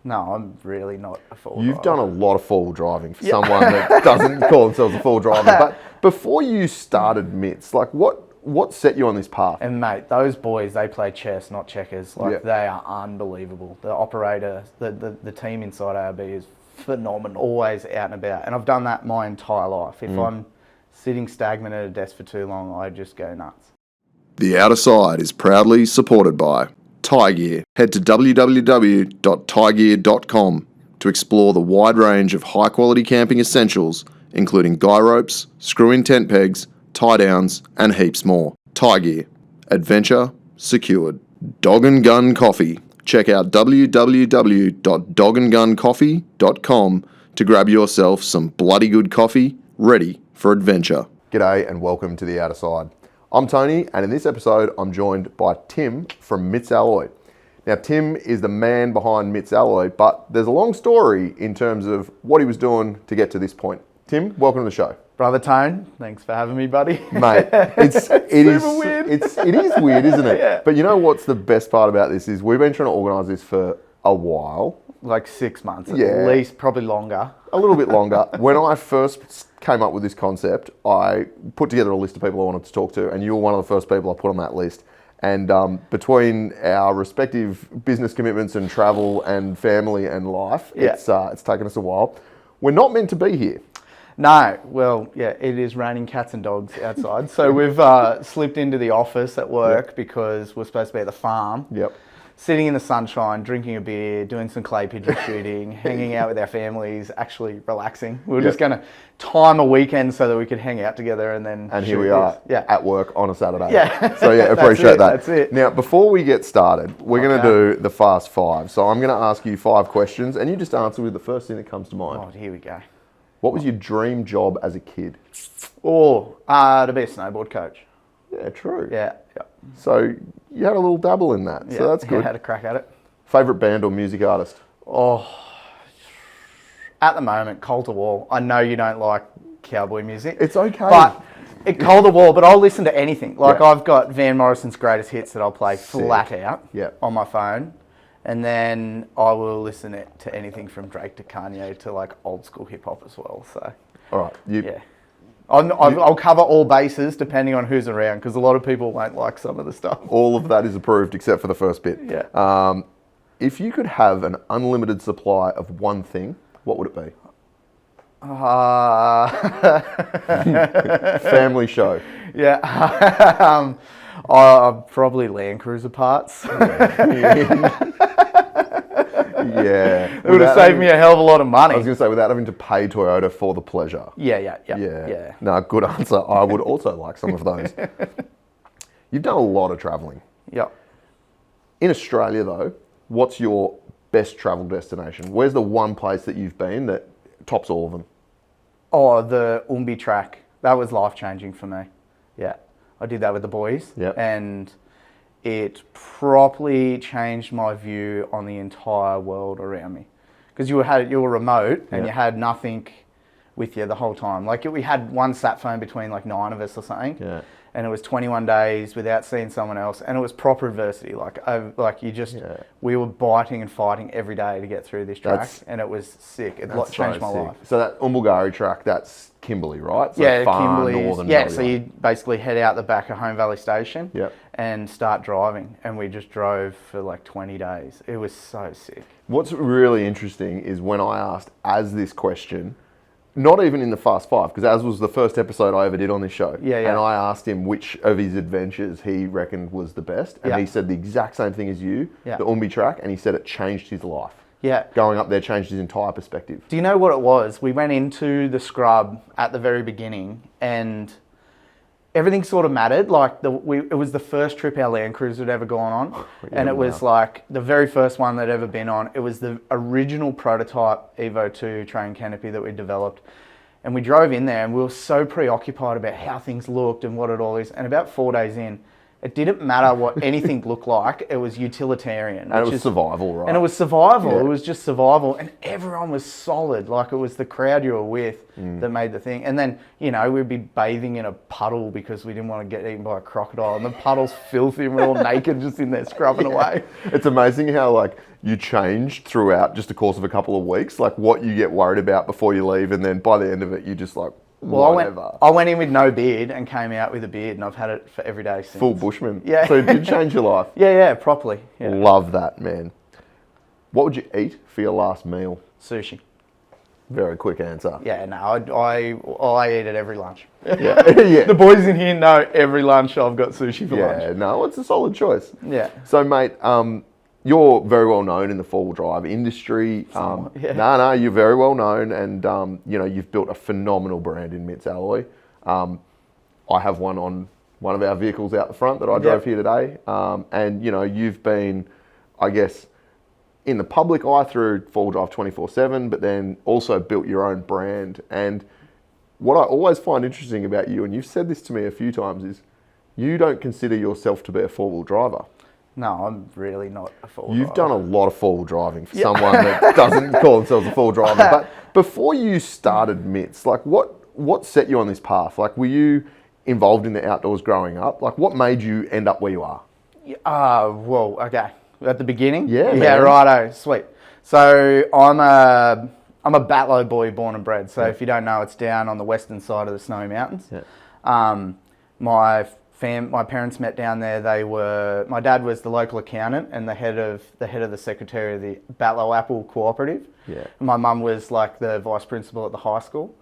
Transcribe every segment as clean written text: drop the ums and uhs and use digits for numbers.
No, I'm really not a fool You've driver. done a lot of four-wheel driving for someone that doesn't call themselves a four-wheel driver. But before you started MITS, like what set you on this path? And mate, those boys, they play chess, not checkers. Like they are unbelievable. The operator, the team inside ARB is phenomenal. Always out and about. And I've done that my entire life. If I'm sitting stagnant at a desk for too long, I just go nuts. The Outer Side is proudly supported by Tie Gear. Head to www.tiegear.com to explore the wide range of high-quality camping essentials, including guy ropes, screw-in tent pegs, tie-downs, and heaps more. Tie Gear. Adventure secured. Dog and Gun Coffee. Check out www.dogandguncoffee.com to grab yourself some bloody good coffee ready for adventure. G'day and welcome to The Outer Side. I'm Tony, and in this episode, I'm joined by Tim from MITS Alloy. Now, Tim is the man behind MITS Alloy, but there's a long story in terms of what he was doing to get to this point. Tim, welcome to the show. Brother Tone, thanks for having me, buddy. Mate, it is weird. It is weird, isn't it? Yeah. But you know what's the best part about this is we've been trying to organise this for a while. Like 6 months, at Yeah. least, probably longer. A little bit longer. When I first came up with this concept, I put together a list of people I wanted to talk to, and you were one of the first people I put on that list. And between our respective business commitments and travel and family and life, it's taken us a while. We're not meant to be here. No, well, yeah, it is raining cats and dogs outside. So we've slipped into the office at work because we're supposed to be at the farm. Yep. Sitting in the sunshine, drinking a beer, doing some clay pigeon shooting, hanging out with our families, actually relaxing. We were just going to time a weekend so that we could hang out together and then And here we are at work on a Saturday. Yeah. So yeah, appreciate that. That's it. Now, before we get started, we're going to do the Fast Five. So I'm going to ask you 5 questions, and you just answer with the first thing that comes to mind. Oh, here we go. What was your dream job as a kid? To be a snowboard coach. Yeah, true. Yeah. So you had a little dabble in that, so that's good. Yeah, had a crack at it. Favourite band or music artist? Oh, at the moment, Coulter Wall. I know you don't like cowboy music. It's okay. But Coulter Wall, but I'll listen to anything. Like I've got Van Morrison's greatest hits that I'll play flat out on my phone. And then I will listen to anything from Drake to Kanye to like old school hip hop as well. So, all right. I'll cover all bases depending on who's around because a lot of people won't like some of the stuff. All of that is approved except for the first bit. Yeah. If you could have an unlimited supply of one thing, what would it be? Family show. Yeah. Probably Land Cruiser parts. Yeah. It would have saved me a hell of a lot of money. I was going to say, without having to pay Toyota for the pleasure. Yeah. No, good answer. I would also like some of those. You've done a lot of travelling. Yep. In Australia, though, what's your best travel destination? Where's the one place that you've been that tops all of them? Oh, the Umi Track. That was life-changing for me. Yeah. I did that with the boys. Yep. And it properly changed my view on the entire world around me. Because you were remote and you had nothing with you the whole time. Like we had one sat phone between like 9 of us or something. Yeah. And it was 21 days without seeing someone else. And it was proper adversity. We were biting and fighting every day to get through this track. And it was sick. It changed my life. So that Umbulgari track, that's Kimberley, right? So Kimberley. Northern So you basically head out the back of Home Valley Station and start driving. And we just drove for like 20 days. It was so sick. What's really interesting is when I asked Az this question, not even in the Fast Five, because Az was the first episode I ever did on this show. And I asked him which of his adventures he reckoned was the best. And he said the exact same thing as you, the Umi Track, and he said it changed his life. Yeah. Going up there changed his entire perspective. Do you know what it was? We went into the scrub at the very beginning and everything sort of mattered. Like it was the first trip our Land Cruiser had ever gone on. And it was like the very first one that had ever been on. It was the original prototype Evo 2 Trays Canopy that we developed. And we drove in there and we were so preoccupied about how things looked and what it all is. And about 4 days in, It didn't matter what anything looked like. It was utilitarian. And it was survival, right? And it was survival. Yeah. It was just survival. And everyone was solid. Like, it was the crowd you were with that made the thing. And then, you know, we'd be bathing in a puddle because we didn't want to get eaten by a crocodile. And the puddle's filthy and we're all naked just in there scrubbing away. It's amazing how, like, you change throughout just the course of a couple of weeks, like what you get worried about before you leave. And then by the end of it, you just like, Well, whatever. I went in with no beard and came out with a beard, and I've had it for every day since. Full bushman. Yeah. So it did change your life. Yeah, properly. Yeah. Love that, man. What would you eat for your last meal? Sushi. Very quick answer. Yeah, no, I eat it every lunch. Yeah. Yeah. The boys in here know every lunch I've got sushi for lunch. Yeah, no, it's a solid choice. Yeah. So, mate, you're very well known in the four-wheel drive industry. Yeah. No, you're very well known, and you know, you've built a phenomenal brand in MITS alloy. I have one on one of our vehicles out the front that I drove here today, and you know, you've been, I guess, in the public eye through four-wheel drive 24/7, but then also built your own brand. And what I always find interesting about you, and you've said this to me a few times, is you don't consider yourself to be a four-wheel driver. No, I'm really not a four-wheel You've driver. done a lot of four-wheel driving for someone that doesn't call themselves a four-wheel driver. But before you started MITS, like what set you on this path? Like, were you involved in the outdoors growing up? Like, what made you end up where you are? Well, okay. At the beginning? Yeah, Yeah, man. righto. Sweet. So I'm a Batlow boy, born and bred. So if you don't know, it's down on the western side of the Snowy Mountains. Yeah. My parents met down there. My dad was the local accountant and the head of the secretary of the Batlow Apple Cooperative. Yeah. And my mum was like the vice principal at the high school.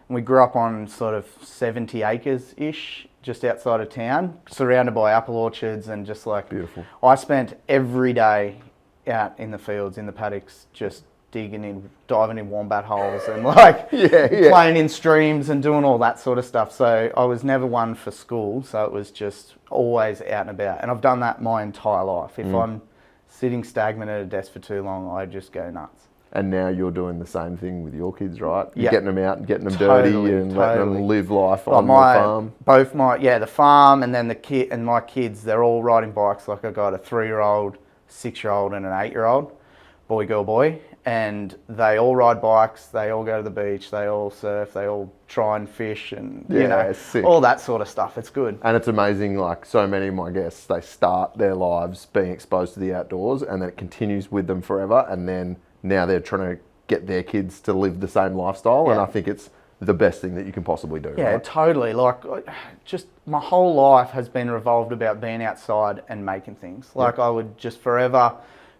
And we grew up on sort of 70 acres-ish, just outside of town, surrounded by apple orchards and just like... Beautiful. I spent every day out in the fields, in the paddocks, just diving in wombat holes and like playing in streams and doing all that sort of stuff. So I was never one for school, so it was just always out and about. And I've done that my entire life. If I'm sitting stagnant at a desk for too long, I just go nuts. And now you're doing the same thing with your kids, right? You're Yeah. getting them out and getting them dirty and letting them live life on the farm. The farm and then my kids, they're all riding bikes. Like I got a 3-year-old, 6-year-old and an 8-year-old, boy, and they all ride bikes, they all go to the beach, they all surf, they all try and fish and, you know, sick. all that sort of stuff. It's good. And it's amazing, like so many of my guests, they start their lives being exposed to the outdoors and then it continues with them forever. And then now they're trying to get their kids to live the same lifestyle. And I think it's the best thing that you can possibly do. Yeah, right? totally. Like, just my whole life has been revolved about being outside and making things. Like, I would just forever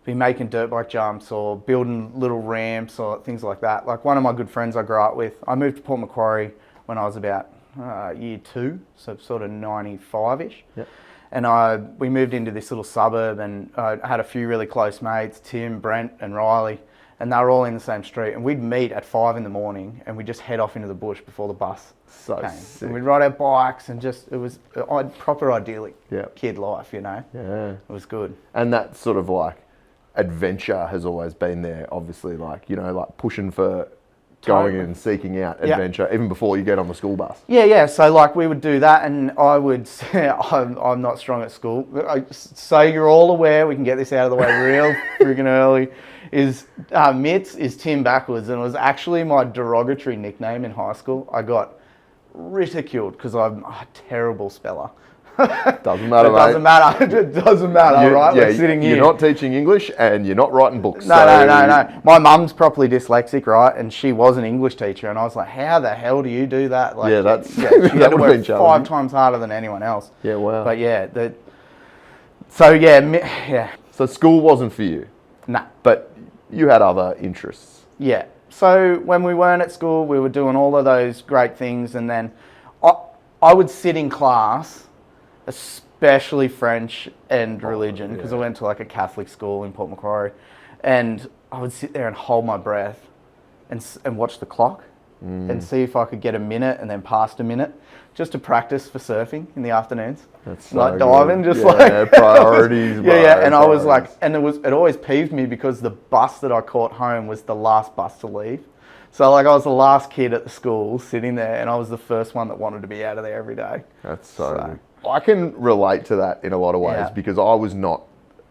be making dirt bike jumps or building little ramps or things like that. Like, one of my good friends I grew up with, I moved to Port Macquarie when I was about year 2, so sort of 95-ish. Yep. And we moved into this little suburb, and I had a few really close mates, Tim, Brent and Riley, and they were all in the same street. And we'd meet at 5 in the morning and we'd just head off into the bush before the bus came. Sick. And we'd ride our bikes and just, it was a proper idyllic kid life, you know? Yeah. It was good. And that sort of like adventure has always been there, obviously, like, you know, like pushing for going and seeking out adventure even before you get on the school bus. Yeah. So like we would do that, and I would say, I'm not strong at school. So you're all aware, we can get this out of the way real freaking early, is MITS is Tim backwards, and it was actually my derogatory nickname in high school. I got ridiculed because I'm a terrible speller. Doesn't matter, mate. Doesn't matter. It doesn't matter, right? Yeah, We're sitting here. You're not teaching English and you're not writing books. No. My mum's properly dyslexic, right? And she was an English teacher, and I was like, how the hell do you do that? Like, that's... she had to would've work been challenging. 5 times harder than anyone else. Yeah, wow. But yeah, yeah. So school wasn't for you? Nah. But you had other interests? Yeah. So when we weren't at school, we were doing all of those great things, and then I would sit in class, especially French and religion, because I went to like a Catholic school in Port Macquarie, and I would sit there and hold my breath and watch the clock and see if I could get a minute and then past a minute, just to practice for surfing in the afternoons. That's so like diving, good. just like priorities. And I was like, and it always peeved me because the bus that I caught home was the last bus to leave. So like I was the last kid at the school sitting there, and I was the first one that wanted to be out of there every day. That's so good. I can relate to that in a lot of ways because I was not.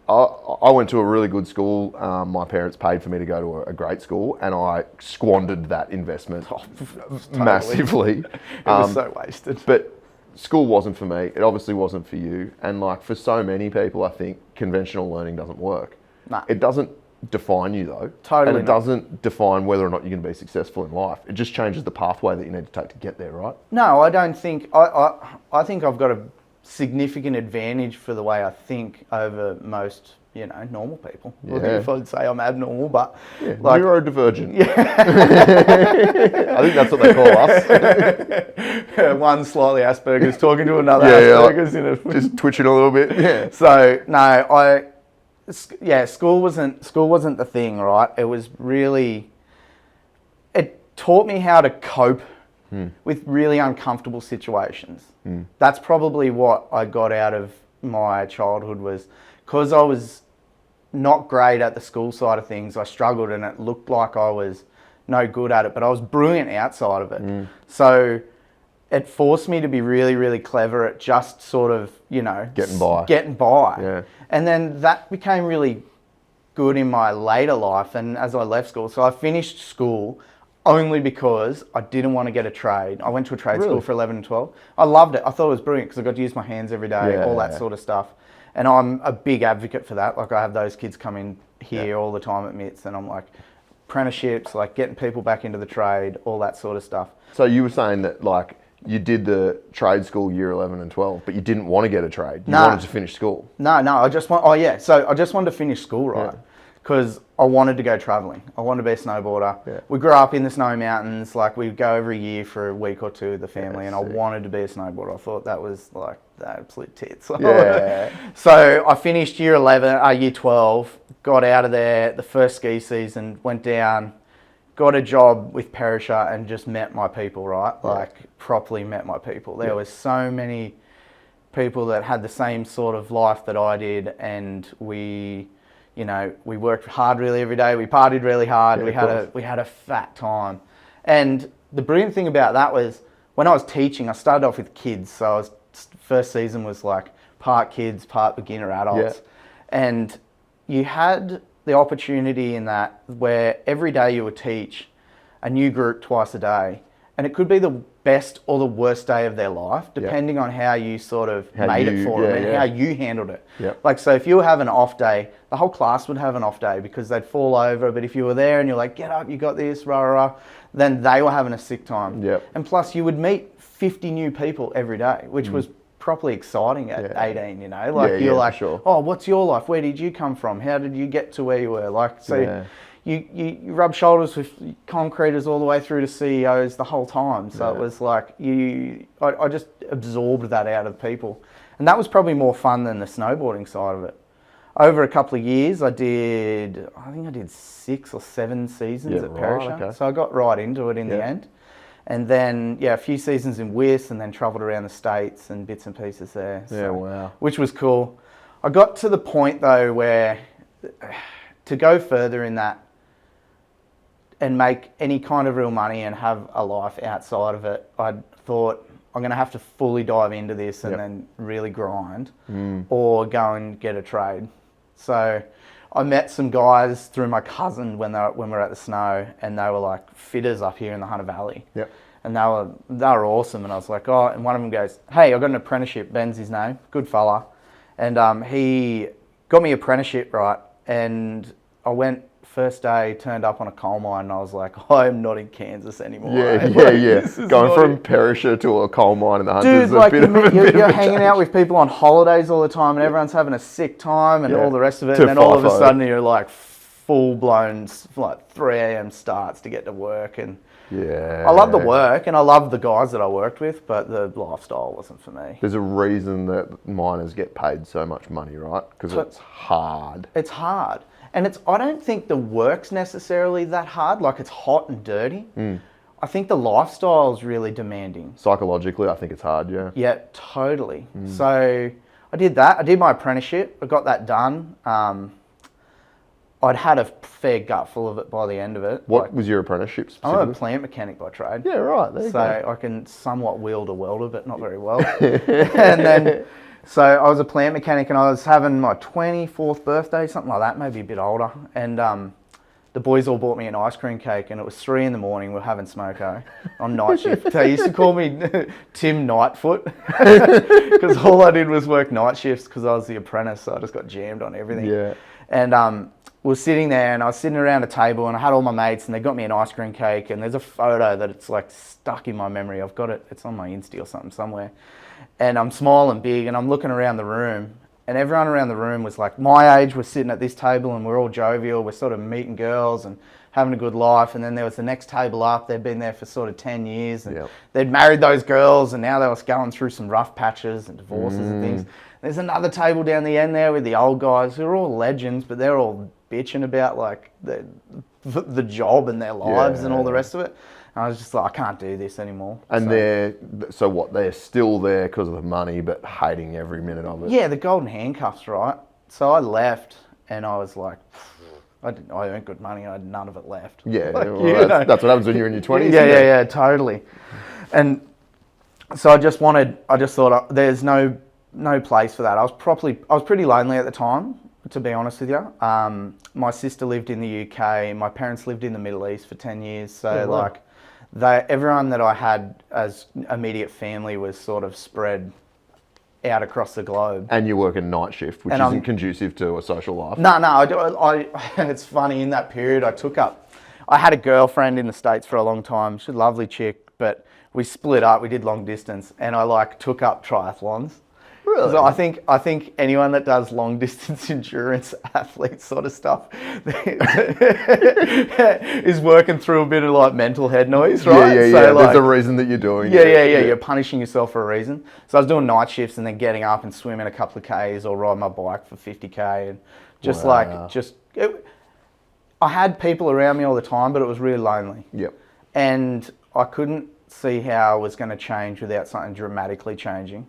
I went to a really good school. My parents paid for me to go to a great school, and I squandered that investment massively. It was so wasted. But school wasn't for me. It obviously wasn't for you. And like for so many people, I think conventional learning doesn't work. Nah. It doesn't define you though. Totally. And it doesn't define whether or not you're going to be successful in life. It just changes the pathway that you need to take to get there, right? No, I don't think. I think I've got a significant advantage for the way I think over most, normal people. Yeah. If I'd say I'm abnormal, but like neurodivergent. Yeah. I think that's what they call us. One slightly Asperger's talking to another Asperger's just twitching a little bit. Yeah. So no, school wasn't the thing, right? It was really, it taught me how to cope with really uncomfortable situations. That's probably what I got out of my childhood, was because I was not great at the school side of things. I struggled and it looked like I was no good at it, but I was brilliant outside of it. So it forced me to be really, really clever at just sort of, getting by. Yeah. And then that became really good in my later life and as I left school. So I finished school only because I didn't want to get a trade. I went to a trade school for 11 and 12. I loved it. I thought it was brilliant because I got to use my hands every day, all that sort of stuff. And I'm a big advocate for that. Like I have those kids come in here all the time at MITS and I'm like, apprenticeships, like getting people back into the trade, all that sort of stuff. So you were saying that like you did the trade school year 11 and 12, but you didn't want to get a trade. You wanted to finish school. No, I just so I just wanted to finish school, right? Because I wanted to go traveling. I wanted to be a snowboarder. Yeah. We grew up in the Snowy Mountains. Like we'd go every year for a week or two with the family, and I wanted to be a snowboarder. I thought that was like the absolute tits. Yeah. So I finished year 12, got out of there the first ski season, went down, got a job with Perisher, and just met my people, right? Like properly met my people. There was so many people that had the same sort of life that I did, and we worked hard really every day. We partied really hard. We had a fat time. And the brilliant thing about that was when I was teaching, I started off with kids. So first season was like part kids, part beginner adults. Yeah. And you had the opportunity in that where every day you would teach a new group twice a day. And it could be the best or the worst day of their life, depending on how you sort of made it for them and how you handled it. Yep. Like, so if you were having an off day, the whole class would have an off day because they'd fall over. But if you were there and you're like, get up, you got this, rah, rah, rah, then they were having a sick time. Yep. And plus you would meet 50 new people every day, which was properly exciting at 18, Like you're like, sure. Oh, what's your life? Where did you come from? How did you get to where you were? Like, so you rub shoulders with concreters all the way through to CEOs the whole time. So it was like, I just absorbed that out of people. And that was probably more fun than the snowboarding side of it. Over a couple of years, I think I did 6 or 7 seasons at Perisher. Okay. So I got right into it in the end. And then, a few seasons in WIS and then travelled around the States and bits and pieces there. So, which was cool. I got to the point though where to go further in that and make any kind of real money and have a life outside of it, I thought I'm going to have to fully dive into this and then really grind or go and get a trade. So I met some guys through my cousin when we were at the snow, and they were like fitters up here in the Hunter Valley. Yep. And they were awesome. And I was like, and one of them goes, hey, I got an apprenticeship, Ben's his name, good fella. And he got me apprenticeship, right? And I went first day, turned up on a coal mine, and I was like, I'm not in Kansas anymore. Going from Perisher to a coal mine in the Hunters is a bit of a you're hanging out with people on holidays all the time, and everyone's having a sick time and all the rest of it. And then all of a sudden you're like full-blown, like 3 a.m. starts to get to work. And I love the work and I love the guys that I worked with, but the lifestyle wasn't for me. There's a reason that miners get paid so much money, right? Because it's hard. It's hard. And I don't think the work's necessarily that hard. Like, it's hot and dirty. I think the lifestyle's really demanding. Psychologically, I think it's hard, yeah. Yeah, totally. So I did that. I did my apprenticeship. I got that done. I'd had a fair gutful of it by the end of it. What was your apprenticeship I'm specifically? a plant mechanic by trade. Yeah, right. There you So go. I can somewhat wield a welder, but not very well. And then, so I was a plant mechanic, and I was having my 24th birthday, something like that, maybe a bit older. And the boys all bought me an ice cream cake, and it was 3 a.m. We were having smoko on night shift. They used to call me Tim Lightfoot because all I did was work night shifts because I was the apprentice, so I just got jammed on everything. Yeah. And we were sitting there, and I was sitting around a table, and I had all my mates, and they got me an ice cream cake, and there's a photo that it's like stuck in my memory. I've got it. It's on my Insta or something somewhere. And I'm smiling big, and I'm looking around the room, and everyone around the room was like my age. We're sitting at this table, and we're all jovial. We're sort of meeting girls and having a good life. And then there was the next table up. They'd been there for sort of 10 years, and they'd married those girls, and now they was going through some rough patches and divorces and things. There's another table down the end there with the old guys who are all legends, but they're all bitching about like the job and their lives and all the rest of it. And I was just like, I can't do this anymore. And they're still there because of the money, but hating every minute of it. Yeah, the golden handcuffs, right? So I left, and I was like, I earned good money, and I had none of it left. Yeah, Like, well, that's what happens when you're in your 20s. Yeah, totally. And so I just thought there's no place for that. I was pretty lonely at the time, to be honest with you. My sister lived in the UK. My parents lived in the Middle East for 10 years. So everyone that I had as immediate family was sort of spread out across the globe. And you work a night shift, which isn't conducive to a social life. No, it's funny, in that period I had a girlfriend in the States for a long time. She's a lovely chick, but we split up, we did long distance, and I took up triathlons. Really? So I think anyone that does long distance endurance athlete sort of stuff is working through a bit of mental head noise, right? Yeah. So There's a reason that you're doing it. Yeah. You're punishing yourself for a reason. So I was doing night shifts and then getting up and swimming a couple of Ks or riding my bike for 50K and I had people around me all the time, but it was really lonely. Yep. And I couldn't see how I was going to change without something dramatically changing.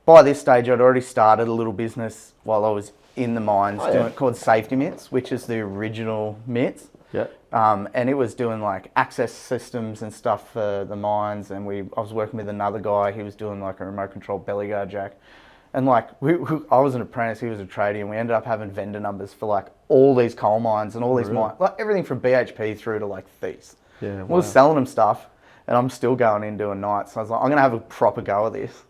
By this stage, I'd already started a little business while I was in the mines called Safety MITS, which is the original MITS. Yeah. And it was doing access systems and stuff for the mines. And I was working with another guy. He was doing a remote control belly guard jack. And I was an apprentice, he was a tradie, and we ended up having vendor numbers for all these coal mines and all these mines, everything from BHP through to Thiess. Yeah. We were selling them stuff, and I'm still going in doing nights. So I was like, I'm going to have a proper go at this.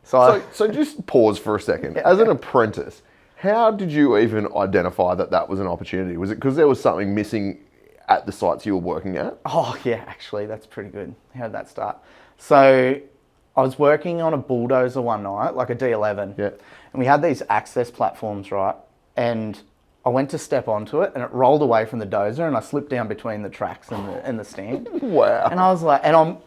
So just pause for a second. As an apprentice, how did you even identify that was an opportunity? Was it because there was something missing at the sites you were working at? Oh, yeah, actually, that's pretty good. How did that start? So I was working on a bulldozer one night, a D11. Yeah. And we had these access platforms, right? And I went to step onto it, and it rolled away from the dozer, and I slipped down between the tracks and the stand. Wow. And I was like, and I'm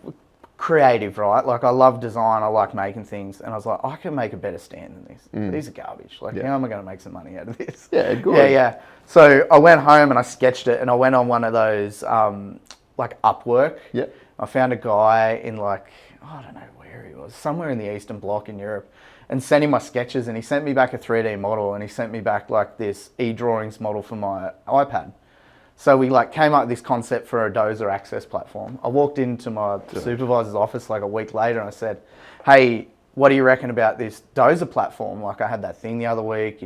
creative, right? I love design, I like making things, and I was like, I can make a better stand than this. These are garbage. How am I going to make some money out of this? Yeah, good. Yeah. So I went home and I sketched it, and I went on one of those Upwork. Yeah. I found a guy in I don't know where he was, somewhere in the Eastern Bloc in Europe, and sent him my sketches, and he sent me back a 3D model, and he sent me back this e-drawings model for my iPad. So we came up with this concept for a dozer access platform. I walked into my supervisor's office a week later, and I said, hey, what do you reckon about this dozer platform? I had that thing the other week,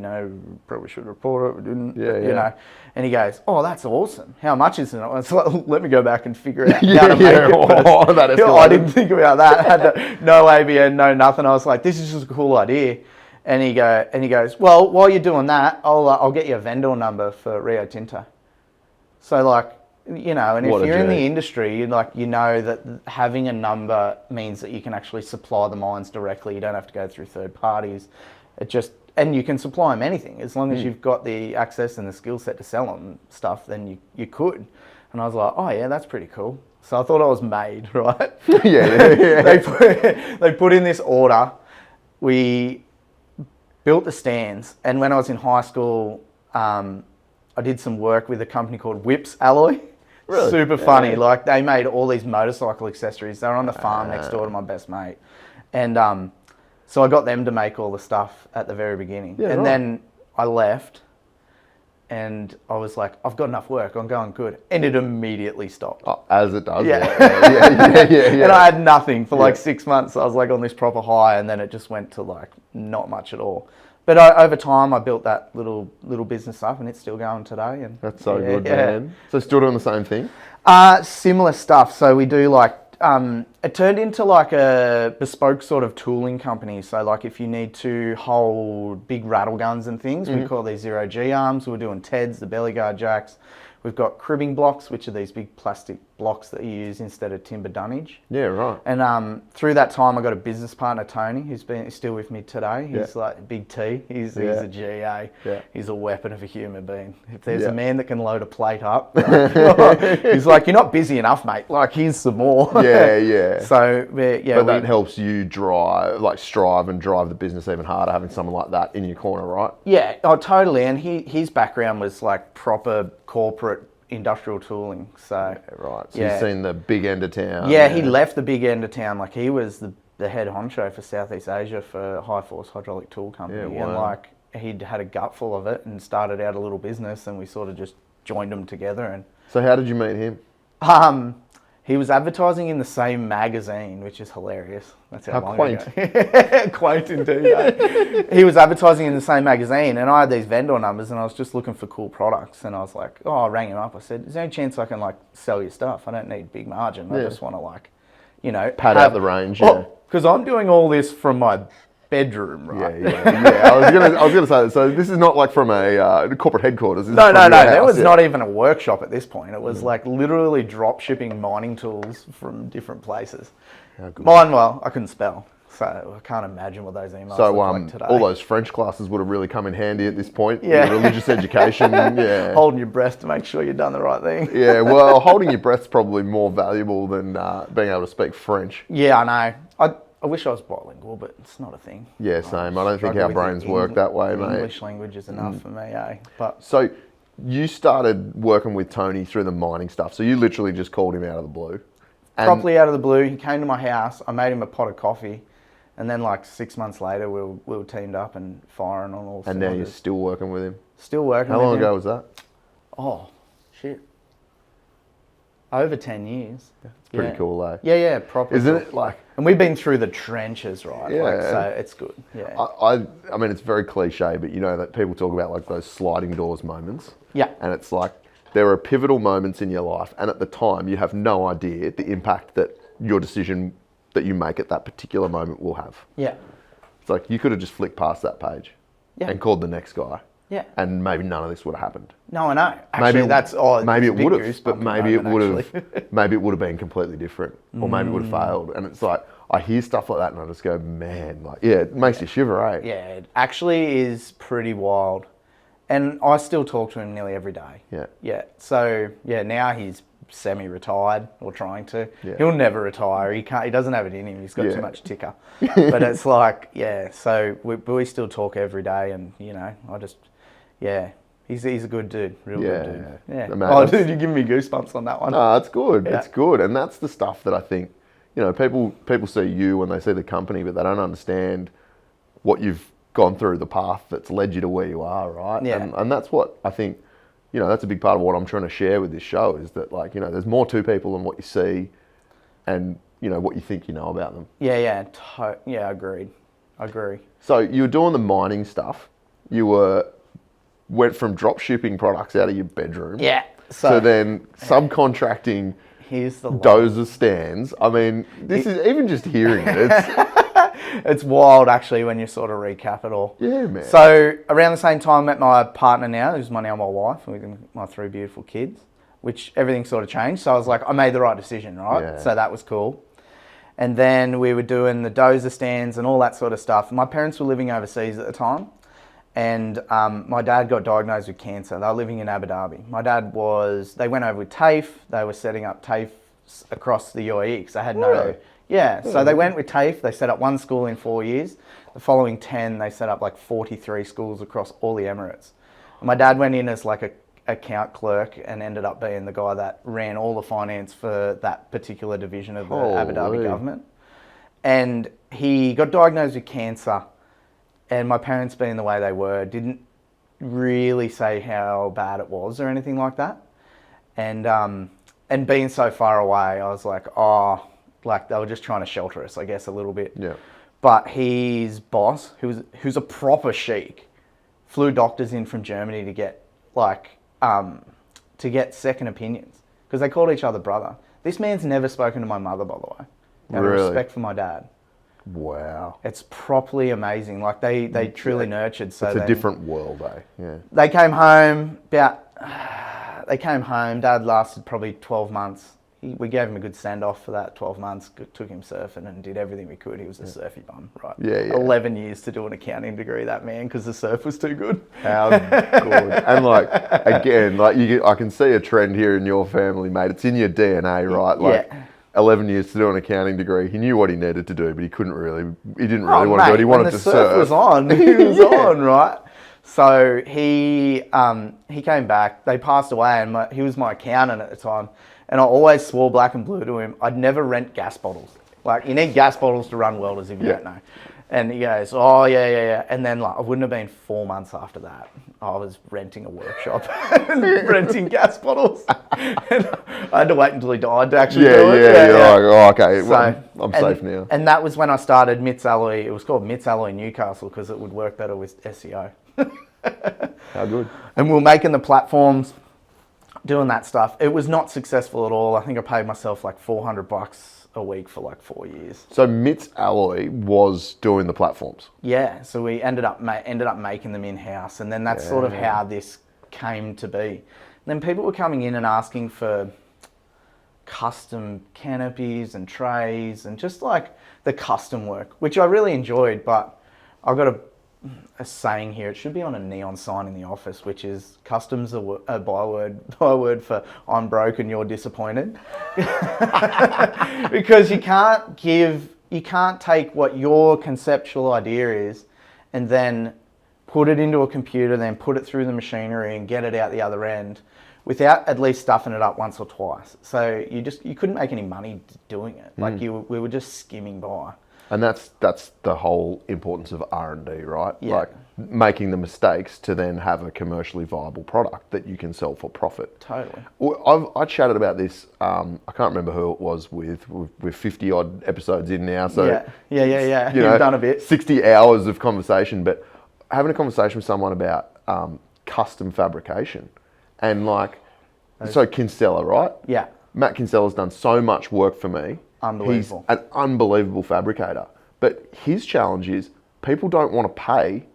probably should report it, we didn't, you know. And he goes, oh, that's awesome. How much is it? I was like, let me go back and figure out how to make it. I didn't think about that. I had no ABN, no nothing. I was like, this is just a cool idea. And he goes, well, while you're doing that, I'll get you a vendor number for Rio Tinto. So and if you're in the industry, you know that having a number means that you can actually supply the mines directly. You don't have to go through third parties. And you can supply them anything. As long as you've got the access and the skill set to sell them stuff, then you could. And I was like, oh yeah, that's pretty cool. So I thought I was made, right? Yeah. They put in this order. We built the stands. And when I was in high school, I did some work with a company called Whips Alloy. Really? Super funny. They made all these motorcycle accessories. They were on the farm next door to my best mate. And so I got them to make all the stuff at the very beginning. Yeah, and then I left. and I was like, I've got enough work, I'm going good. And it immediately stopped. Oh, as it does. Yeah. Yeah. And I had nothing for like 6 months. I was like on this proper high, and then it just went to like not much at all. But over time, I built that little business up, and it's still going today. And That's so good, man. So still doing the same thing? Similar stuff. So we do like, it turned into like a bespoke sort of tooling company. So like if you need to hold big rattle guns and things, we call these 0G arms. We're doing TEDs, the belly guard jacks. We've got cribbing blocks, which are these big plastic blocks that you use instead of timber dunnage. Yeah, right. And through that time, I got a business partner, Tony, who's still with me today. He's like Big T. He's a GA. Yeah. He's a weapon of a human being. If there's a man that can load a plate up, he's like, you're not busy enough, mate. Like, here's some more. Yeah. So, but that helps you strive and drive the business even harder, having someone like that in your corner, right? Yeah, totally. And his background was like proper corporate industrial tooling. So right. So you've seen the big end of town. Yeah, he left the big end of town. Like, he was the head honcho for Southeast Asia for High Force Hydraulic Tool Company. Yeah, wow. And like, he'd had a gut full of it and started out a little business, and we sort of just joined them together. And so how did you meet him? He was advertising in the same magazine, which is hilarious. That's how long quaint. Ago. Quaint indeed. He was advertising in the same magazine, and I had these vendor numbers, and I was just looking for cool products. And I was like, I rang him up. I said, "Is there any chance I can like sell your stuff? I don't need big margin. I just want to like, pad out the range." Yeah. Because I'm doing all this from my bedroom, right? Yeah. I was gonna say, so this is not like from a corporate headquarters. This No. There was not even a workshop at this point. It was like literally drop shipping mining tools from different places. Mine, well, I couldn't spell, so I can't imagine what those emails look like today. All those French classes would have really come in handy at this point. Yeah. Religious education. Yeah. Holding your breath to make sure you've done the right thing. Yeah. Well, holding your breath's probably more valuable than being able to speak French. Yeah, I know. I wish I was bilingual, but it's not a thing. Yeah, same. I don't think our brains work that way, mate. English language is enough for me, eh? But so you started working with Tony through the mining stuff. So you literally just called him out of the blue. Properly out of the blue. He came to my house. I made him a pot of coffee. And then like 6 months later, we were teamed up and firing on all cylinders. And now you're still working with him? Still working with him. How long ago was that? Oh, shit. Over 10 years. It's pretty cool, though. Yeah, properly. Isn't it like... And we've been through the trenches, right? Yeah. Like, so it's good. Yeah. I mean, it's very cliche, but you know that people talk about like those sliding doors moments. Yeah. And it's like, there are pivotal moments in your life, and at the time, you have no idea the impact that your decision that you make at that particular moment will have. Yeah. It's like, you could have just flicked past that page and called the next guy. Yeah. And maybe none of this would have happened. No, I know. Actually, maybe it would have, but maybe it would have, maybe it would have been completely different, or maybe it would have failed. And it's like, I hear stuff like that, and I just go, man, like, yeah, it makes you shiver, eh? Yeah, it actually is pretty wild. And I still talk to him nearly every day. Yeah. Yeah. So yeah, now he's semi-retired or trying to. Yeah. He'll never retire. He can't. He doesn't have it in him. He's got too much ticker. But it's like, yeah. So we still talk every day, and I just, yeah. He's a good dude, real good dude. Yeah. Oh, dude, you're giving me goosebumps on that one. No, it's good. Yeah. It's good, and that's the stuff that I think, people see you when they see the company, but they don't understand what you've gone through, the path that's led you to where you are, right? Yeah. And that's what I think, that's a big part of what I'm trying to share with this show is that, like, there's more to people than what you see and, what you think you know about them. Yeah. Agreed. I agree. So you were doing the mining stuff. You went from drop shipping products out of your bedroom. Yeah. So then subcontracting dozer stands. I mean, this is even just hearing it. It's wild, actually, when you sort of recap it all. Yeah, man. So around the same time, I met my partner now, who's now my wife, and my 3 beautiful kids, which everything sort of changed. So I was like, I made the right decision, right? Yeah. So that was cool. And then we were doing the dozer stands and all that sort of stuff. My parents were living overseas at the time. And my dad got diagnosed with cancer. They were living in Abu Dhabi. They went over with TAFE. They were setting up TAFE across the UAE because they had no... Yeah, so they went with TAFE. They set up 1 school in 4 years. The following 10, they set up like 43 schools across all the Emirates. And my dad went in as like a account clerk and ended up being the guy that ran all the finance for that particular division of the Abu Dhabi government. And he got diagnosed with cancer. And my parents, being the way they were, didn't really say how bad it was or anything like that. And being so far away, I was like, oh, like they were just trying to shelter us, I guess, a little bit. Yeah. But his boss, who's a proper sheik, flew doctors in from Germany to get second opinions because they called each other brother. This man's never spoken to my mother, by the way. Out of respect for my dad. Wow. It's properly amazing. Like they truly nurtured. So it's a different world, eh? Yeah. They came home Dad lasted probably 12 months. We gave him a good send-off for that 12 months. Took him surfing and did everything we could. He was a surfy bum, right? Yeah. 11 years to do an accounting degree, that man, because the surf was too good. How good. And like, again, like I can see a trend here in your family, mate. It's in your DNA, right? Like 11 years to do an accounting degree. He knew what he needed to do, but he didn't really want to do it. He wanted to surf. The surf was on. He was on, right? So he came back. They passed away, and he was my accountant at the time. And I always swore black and blue to him, I'd never rent gas bottles. Like, you need gas bottles to run welders if you don't know. And he goes, oh, yeah. And then, like, it wouldn't have been 4 months after that. I was renting a workshop and renting gas bottles. And I had to wait until he died to actually do it. Yeah. Like, oh, okay, well, I'm safe now. And that was when I started MITS Alloy. It was called MITS Alloy Newcastle because it would work better with SEO. How good. And we were making the platforms, doing that stuff. It was not successful at all. I think I paid myself like $400 a week for like 4 years. So MITS Alloy was doing the platforms. Yeah, so we ended up making them in-house, and then that's sort of how this came to be. And then people were coming in and asking for custom canopies and trays and just like the custom work, which I really enjoyed, but I got a saying here. It should be on a neon sign in the office, which is custom's a byword for I'm broke and you're disappointed. Because you can't take what your conceptual idea is and then put it into a computer, then put it through the machinery and get it out the other end without at least stuffing it up once or twice. So you couldn't make any money doing it. Like we were just skimming by. And that's the whole importance of R&D, right? Yeah. Like making the mistakes to then have a commercially viable product that you can sell for profit. Totally. Well, I chatted about this. I can't remember who it was with. We're 50 odd episodes in now, so yeah. You know, You've done a bit. 60 hours of conversation, but having a conversation with someone about custom fabrication and so Kinsella, right? Yeah. Matt Kinsella's done so much work for me. Unbelievable. He's an unbelievable fabricator. But his challenge is people don't want to pay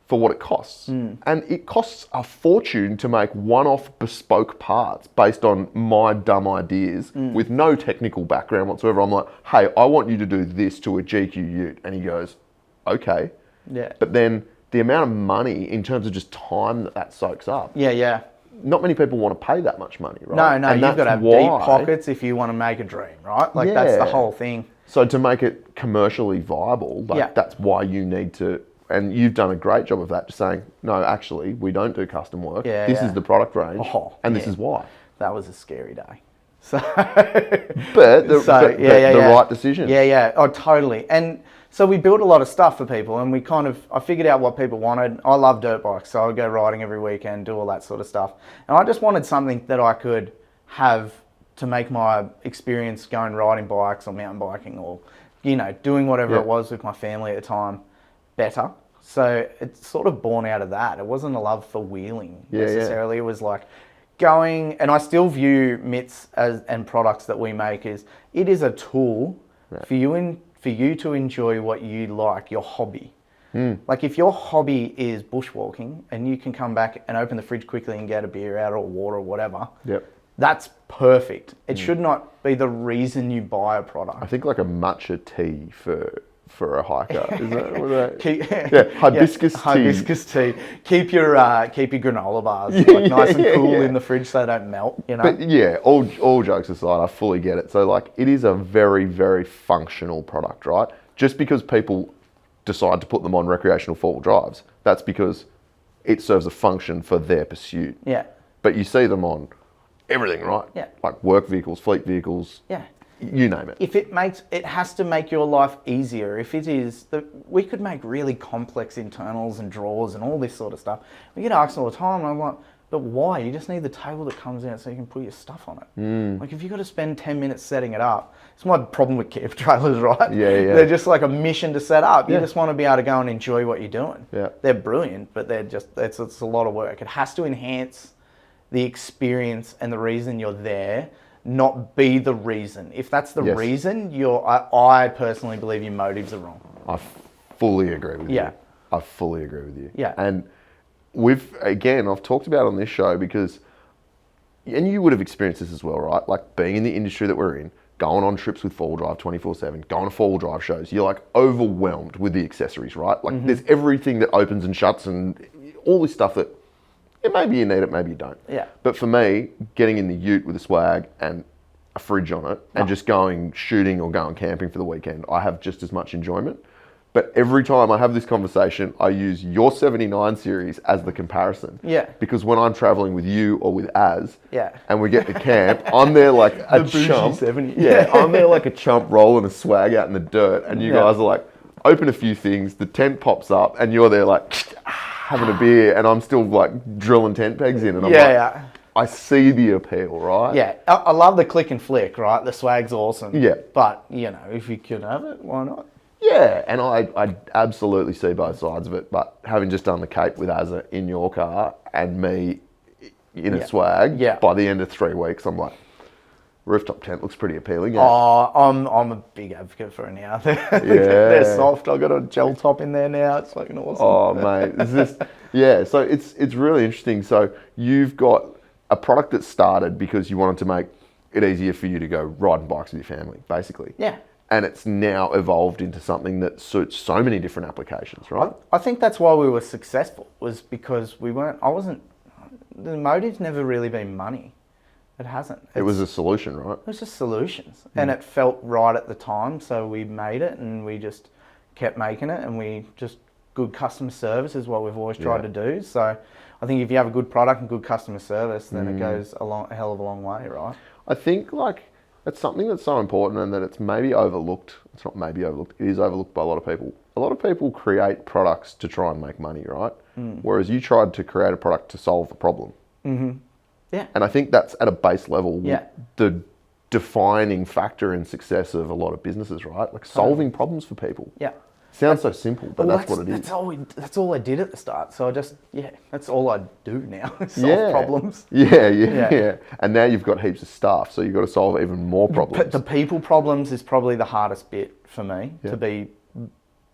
for what it costs. And it costs a fortune to make one-off bespoke parts based on my dumb ideas with no technical background whatsoever. I'm like, hey, I want you to do this to a GQ ute. And he goes, okay. Yeah. But then the amount of money in terms of just time that soaks up. Yeah. Not many people want to pay that much money, right? No, you've got to have deep pockets if you want to make a dream, right? Like that's the whole thing. So to make it commercially viable, that's why you need to, and you've done a great job of that, just saying, no, actually, we don't do custom work. This is the product range, and this is why. That was a scary day. So, but the right decision. Yeah. Oh, totally. And so we built a lot of stuff for people, and I figured out what people wanted. I love dirt bikes, so I would go riding every weekend, do all that sort of stuff. And I just wanted something that I could have to make my experience going riding bikes or mountain biking or, doing whatever it was with my family at the time better. So it's sort of born out of that. It wasn't a love for wheeling necessarily. It was like going, and I still view MITS and products that we make it is a tool for you to enjoy what you like, your hobby. Like if your hobby is bushwalking and you can come back and open the fridge quickly and get a beer out or water or whatever, that's perfect. It should not be the reason you buy a product. I think like a matcha tea for a hiker, isn't that? Hibiscus tea. Hibiscus tea. Keep your granola bars nice and cool in the fridge so they don't melt. But all jokes aside, I fully get it. So it is a very, very functional product, right? Just because people decide to put them on recreational four-wheel drives, that's because it serves a function for their pursuit. Yeah. But you see them on everything, right? Yeah. Like work vehicles, fleet vehicles. Yeah. you name it. If it has to make your life easier. If it is, we could make really complex internals and drawers and all this sort of stuff. We get asked all the time, and I'm like, but why? You just need the table that comes out so you can put your stuff on it. Like if you've got to spend 10 minutes setting it up, it's my problem with camp trailers, right? Yeah. They're just like a mission to set up. You just want to be able to go and enjoy what you're doing. Yeah. They're brilliant, but it's a lot of work. It has to enhance the experience and the reason you're there, not be the reason. If that's the reason, I personally believe your motives are wrong. I fully agree with you. Yeah. I fully agree with you. Yeah. And I've talked about on this show because, and you would have experienced this as well, right? Like being in the industry that we're in, going on trips with four-wheel drive 24/7, going to four-wheel drive shows, you're like overwhelmed with the accessories, right? Like there's everything that opens and shuts and all this stuff that maybe you need it, maybe you don't. Yeah. But for me, getting in the ute with a swag and a fridge on it and just going shooting or going camping for the weekend, I have just as much enjoyment. But every time I have this conversation, I use your 79 series as the comparison. Yeah. Because when I'm traveling with you or with Az, Yeah. and we get to camp, I'm there like a chump. 70. Yeah, I'm there like a chump rolling a swag out in the dirt, and you guys are like, open a few things, the tent pops up, and you're there like having a beer, and I'm still like drilling tent pegs in, and I'm like, I see the appeal, right? Yeah, I love the click and flick, right? The swag's awesome. Yeah. But, if you could have it, why not? Yeah, and I absolutely see both sides of it, but having just done the Cape with Azza in your car and me in a swag, by the end of 3 weeks, I'm like, rooftop tent looks pretty appealing. Yeah. Oh, I'm a big advocate for it now. They're soft. I've got a gel top in there now. It's fucking awesome. Oh, mate. So it's really interesting. So you've got a product that started because you wanted to make it easier for you to go riding bikes with your family, basically. Yeah. And it's now evolved into something that suits so many different applications, right? I think that's why we were successful, was because the motive's never really been money. It hasn't. It was a solution, right? It was just solutions. And it felt right at the time, so we made it and we just kept making it, and good customer service is what we've always tried to do. So I think if you have a good product and good customer service, then it goes a hell of a long way, right? I think it's something that's so important, and that it's maybe overlooked. It's not maybe overlooked. It is overlooked by a lot of people. A lot of people create products to try and make money, right? Whereas you tried to create a product to solve a problem. Mm-hmm. Yeah. And I think that's at a base level the defining factor in success of a lot of businesses, right? Like solving problems for people. Yeah. Sounds so simple, but that's what it is. That's all I did at the start. So that's all I do now. Solve problems. Yeah. And now you've got heaps of staff, so you've got to solve even more problems. The people problems is probably the hardest bit for me, to be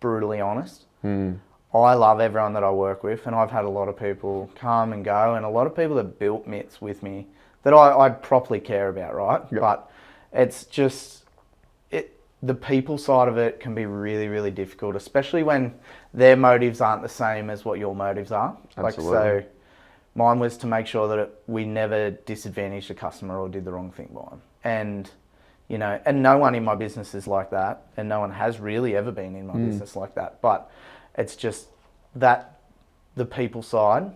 brutally honest. I love everyone that I work with, and I've had a lot of people come and go, and a lot of people that built MITS with me that I properly care about, right? Yep. But it's just... the people side of it can be really, really difficult, especially when their motives aren't the same as what your motives are. Absolutely. So mine was to make sure that we never disadvantaged the customer or did the wrong thing by them. And, and no one in my business is like that, and no one has really ever been in my business like that. But it's just that the people side,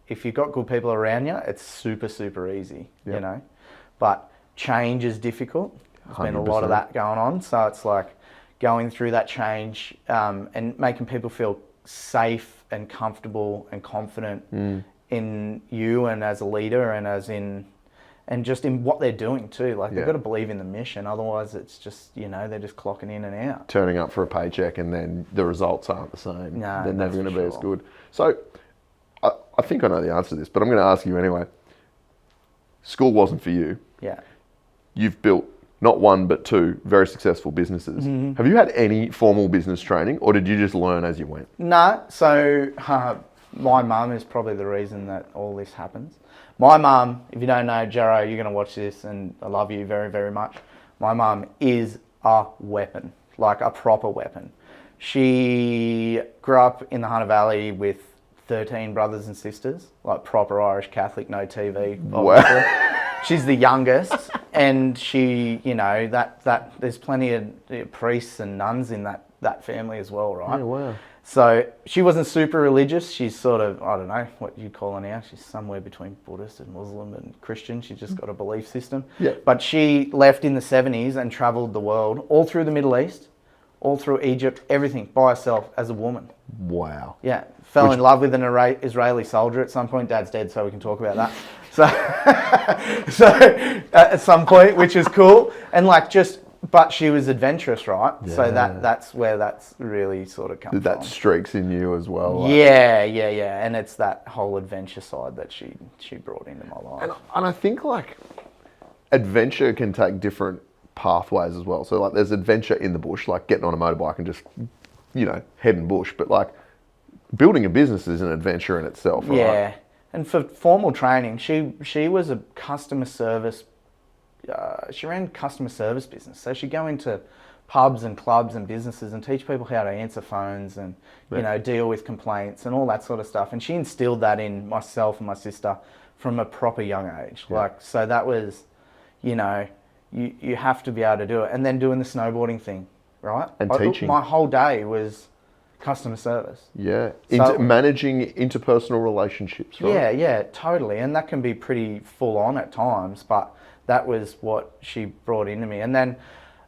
if you've got good people around you, it's super, super easy, But change is difficult. There's been a lot of that going on. So it's like going through that change and making people feel safe and comfortable and confident in you and as a leader and just in what they're doing too. Like they've got to believe in the mission. Otherwise it's just, they're just clocking in and out. Turning up for a paycheck and then the results aren't the same. No, they're never going to be as good. So I think I know the answer to this, but I'm going to ask you anyway. School wasn't for you. Yeah. You've built not one, but 2 very successful businesses. Mm-hmm. Have you had any formal business training, or did you just learn as you went? No. So my mum is probably the reason that all this happens. My mum, if you don't know, Jarro, you're going to watch this, and I love you very, very much. My mum is a weapon, like a proper weapon. She grew up in the Hunter Valley with 13 brothers and sisters, like proper Irish Catholic, no TV. Obviously. Wow. She's the youngest, and she, that there's plenty of priests and nuns in that family as well, right? Yeah, wow. So she wasn't super religious. She's sort of, I don't know what you call her now. She's somewhere between Buddhist and Muslim and Christian. She's just got a belief system. Yeah. But she left in the 70s and traveled the world, all through the Middle East, all through Egypt, everything by herself as a woman. Wow. Yeah. Fell in love with an Israeli soldier at some point. Dad's dead, so we can talk about that. So at some point, which is cool. And like but she was adventurous, right? Yeah. So that's where that's really sort of come from. That streaks in you as well. Like. Yeah. And it's that whole adventure side that she brought into my life. And I think like adventure can take different pathways as well. So like there's adventure in the bush, like getting on a motorbike and just, heading bush. But like building a business is an adventure in itself, right? Yeah. And for formal training, she was a customer service. She ran customer service business, so she'd go into pubs and clubs and businesses and teach people how to answer phones and deal with complaints and all that sort of stuff. And she instilled that in myself and my sister from a proper young age. Yeah. So that was, you have to be able to do it. And then doing the snowboarding thing, right? And teaching. My whole day was customer service. Yeah, So, managing interpersonal relationships, right? Yeah, totally. And that can be pretty full on at times, but that was what she brought into me. And then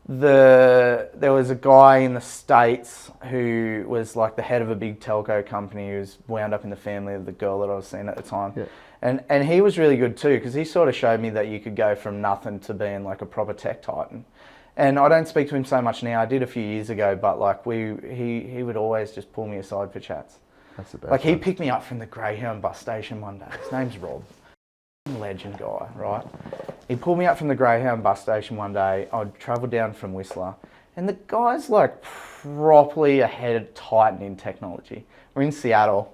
there was a guy in the States who was like the head of a big telco company who was wound up in the family of the girl that I was seeing at the time. Yeah. And he was really good too, because he sort of showed me that you could go from nothing to being like a proper tech titan. And I don't speak to him so much now. I did a few years ago, but like he would always just pull me aside for chats. That's the best. Like he picked me up from the Greyhound bus station one day. His name's Rob. Legend guy, right? He pulled me up from the Greyhound bus station one day. I'd travelled down from Whistler, and the guy's like properly a head titan in technology. We're in Seattle,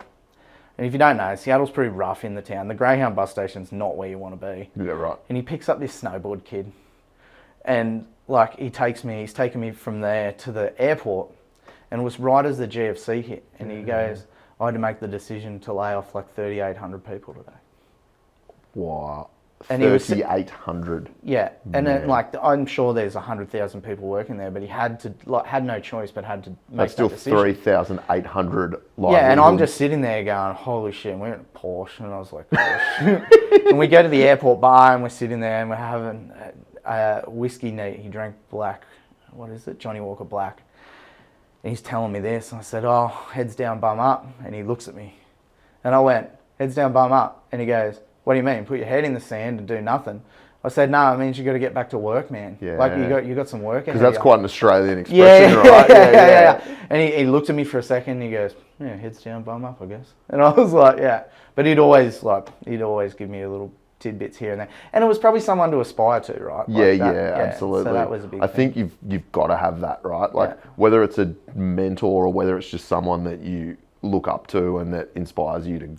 and if you don't know, Seattle's pretty rough in the town. The Greyhound bus station's not where you want to be. Yeah, right. And he picks up this snowboard kid, and like he's taken me from there to the airport, and it was right as the GFC hit, and he goes, I had to make the decision to lay off like 3,800 people today. Wow. And 3,800. Yeah, and then, like I'm sure there's 100,000 people working there, but he had no choice but had to make That's still that decision. 3,800 Yeah, and I'm just sitting there going, holy shit, and we're in a Porsche, and I was like, oh, shit. And we go to the airport bar, and we're sitting there, and we're having whiskey neat. He drank black, what is it, Johnny Walker Black. And he's telling me this, and I said, oh, heads down, bum up. And he looks at me, and I went, heads down, bum up. And he goes, what do you mean? Put your head in the sand and do nothing? I said, no, it means you got to get back to work, man. Yeah. Like you got some work. Because that's quite an Australian expression, right? Yeah. And he looked at me for a second and he goes, yeah, heads down, bum up, I guess. And I was like, yeah. But he'd always give me a little tidbits here and there. And it was probably someone to aspire to, right? Like absolutely. So that was a big thing. I think you've got to have that, right? Like whether it's a mentor or whether it's just someone that you look up to and that inspires you to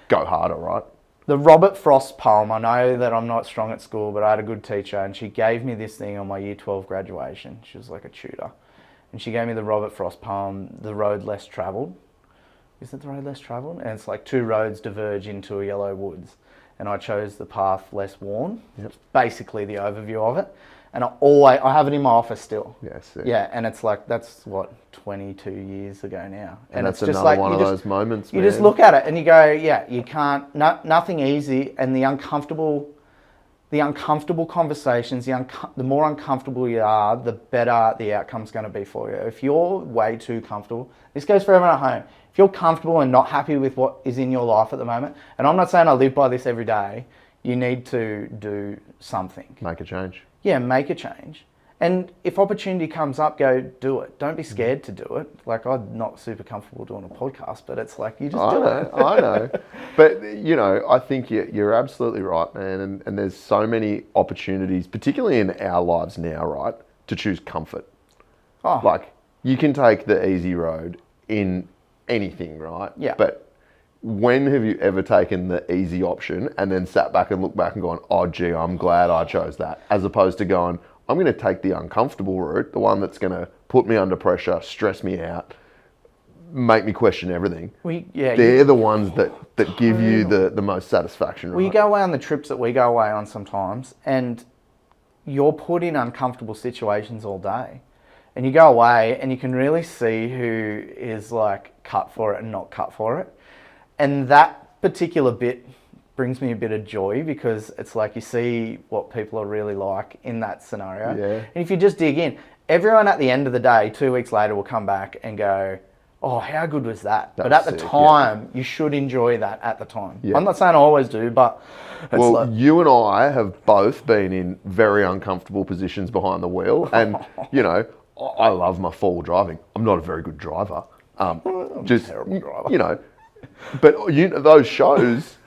go harder, right? The Robert Frost poem, I know that I'm not strong at school, but I had a good teacher and she gave me this thing on my year 12 graduation. She was like a tutor. And she gave me the Robert Frost poem, The Road Less Travelled. Is it The Road Less Travelled? And it's like two roads diverge into a yellow woods. And I chose the path less worn. Yep. It's basically the overview of it. And I have it in my office still. Yes. Yeah, and it's like, that's what, 22 years ago now. And that's it's just another like, one of those moments, You just look at it and you go, yeah, you can't, nothing easy. And the uncomfortable conversations, the more uncomfortable you are, the better the outcome's going to be for you. If you're way too comfortable, this goes for everyone at home. If you're comfortable and not happy with what is in your life at the moment, and I'm not saying I live by this every day, you need to do something. Make a change. Yeah, make a change. And if opportunity comes up, go do it. Don't be scared to do it. Like, I'm not super comfortable doing a podcast, but it's like, you just do it. I know. But, I think you're absolutely right, man. And there's so many opportunities, particularly in our lives now, right, to choose comfort. Oh. Like, you can take the easy road in anything, right? Yeah. But when have you ever taken the easy option and then sat back and looked back and gone, oh, gee, I'm glad I chose that, as opposed to going, I'm going to take the uncomfortable route, the one that's going to put me under pressure, stress me out, make me question everything. They're the ones that give you the most satisfaction, right? Well, you go away on the trips that we go away on sometimes, and you're put in uncomfortable situations all day. And you go away and you can really see who is like cut for it and not cut for it. And that particular bit brings me a bit of joy because it's like you see what people are really like in that scenario. Yeah. And if you just dig in, everyone at the end of the day, 2 weeks later, will come back and go, oh, how good was that? But at the time, you should enjoy that at the time. Yeah. I'm not saying I always do, but it's Well, you and I have both been in very uncomfortable positions behind the wheel. And, you know, I love my four-wheel driving. I'm not a very good driver. I'm a terrible driver. You know, but those shows,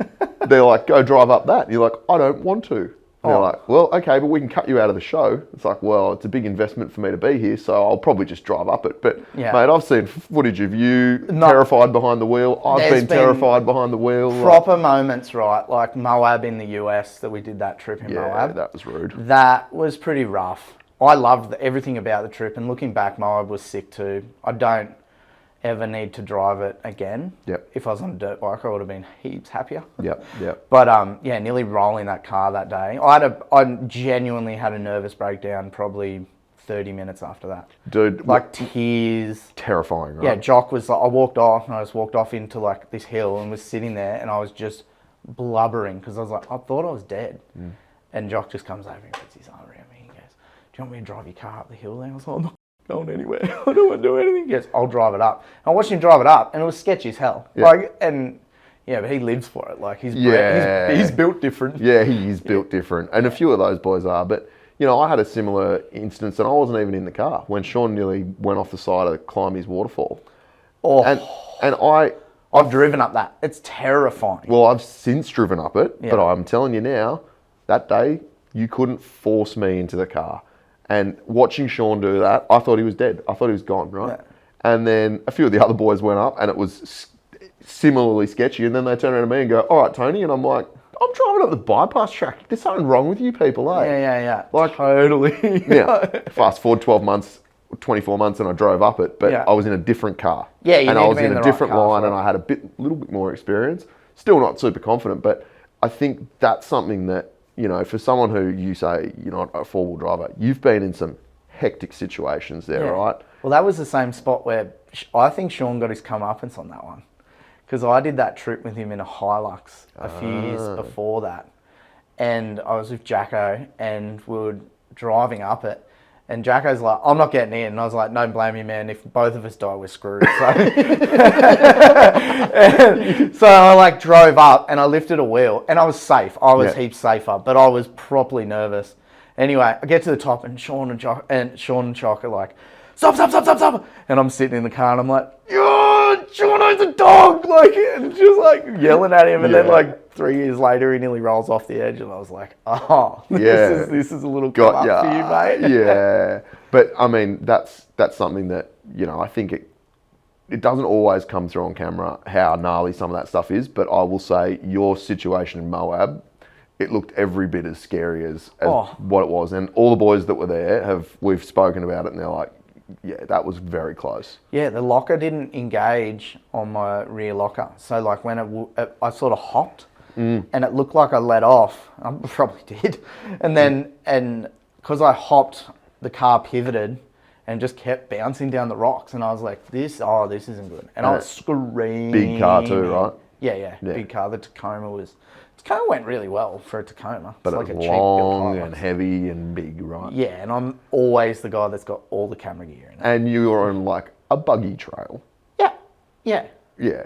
they're like, go drive up that. And you're like, I don't want to. And they're like, well, okay, but we can cut you out of the show. It's like, well, it's a big investment for me to be here, so I'll probably just drive up it. But, mate, I've seen footage of you terrified behind the wheel. I've been terrified behind the wheel. Proper moments, right? Like Moab in the US, that we did that trip in Moab. Yeah, that was rude. That was pretty rough. I loved everything about the trip, and looking back, Moab was sick too. I don't ever need to drive it again. Yep. If I was on a dirt bike, I would have been heaps happier. Yep. But nearly rolling that car that day. I genuinely had a nervous breakdown probably 30 minutes after that. Dude. Like tears. Terrifying, right? Yeah, Jock was like, I walked off and I just walked off into like this hill and was sitting there and I was just blubbering because I was like, I thought I was dead. And Jock just comes over and puts his arm around me and he goes, do you want me to drive your car up the hill there? I was like, I'm not going anywhere. I don't want to do anything. He goes, I'll drive it up. I watched him drive it up and it was sketchy as hell. Yeah. But he lives for it. Like he's built different. Yeah, he is built different. And a few of those boys are. But, you know, I had a similar instance and I wasn't even in the car when Sean nearly went off the side of the Climbies waterfall. Oh. And I've driven up that. It's terrifying. Well, I've since driven up it, Yeah. but I'm telling you now, that day, you couldn't force me into the car. And watching Sean do that, I thought he was dead. I thought he was gone, right? Yeah. And then a few of the other boys went up and it was similarly sketchy. And then they turn around to me and go, all right, Tony. And I'm like, I'm driving up the bypass track. There's something wrong with you people, eh? Yeah. Like, totally. Yeah. Fast forward 12 months, 24 months and I drove up it, but I was in a different car. Yeah, you and need I to was be in in a the right different car line for and it. I had a little bit more experience. Still not super confident, but I think that's something that, you know, for someone who you say you're not a four-wheel driver, you've been in some hectic situations there, right? Well, that was the same spot where I think Sean got his comeuppance on that one. Because I did that trip with him in a Hilux a few years before that. And I was with Jacko and we were driving up it. And Jacko's like, I'm not getting in. And I was like, don't blame me, man. If both of us die, we're screwed. So I like drove up and I lifted a wheel and I was safe. I was heaps safer, but I was properly nervous. Anyway, I get to the top and Sean and Chock are like, stop. And I'm sitting in the car and I'm like, Sean's a dog. Like, and just like yelling at him. And then like 3 years later, he nearly rolls off the edge. And I was like, this is a little come up for you, mate. Yeah. But I mean, that's something that, you know, I think it doesn't always come through on camera how gnarly some of that stuff is. But I will say your situation in Moab, it looked every bit as scary as what it was. And all the boys that were there we've spoken about it and they're like, yeah, that was very close. Yeah, the locker didn't engage on my rear locker. So like when I sort of hopped and it looked like I let off. I probably did. And then, and because I hopped, the car pivoted and just kept bouncing down the rocks. And I was like, this isn't good. And I was screaming. Big car too, right? Yeah, big car. The Tacoma went really well for a Tacoma. But it's like it's a cheap long built and heavy and big, right? Yeah, and I'm always the guy that's got all the camera gear in it. And you're on like a buggy trail. Yeah. Yeah.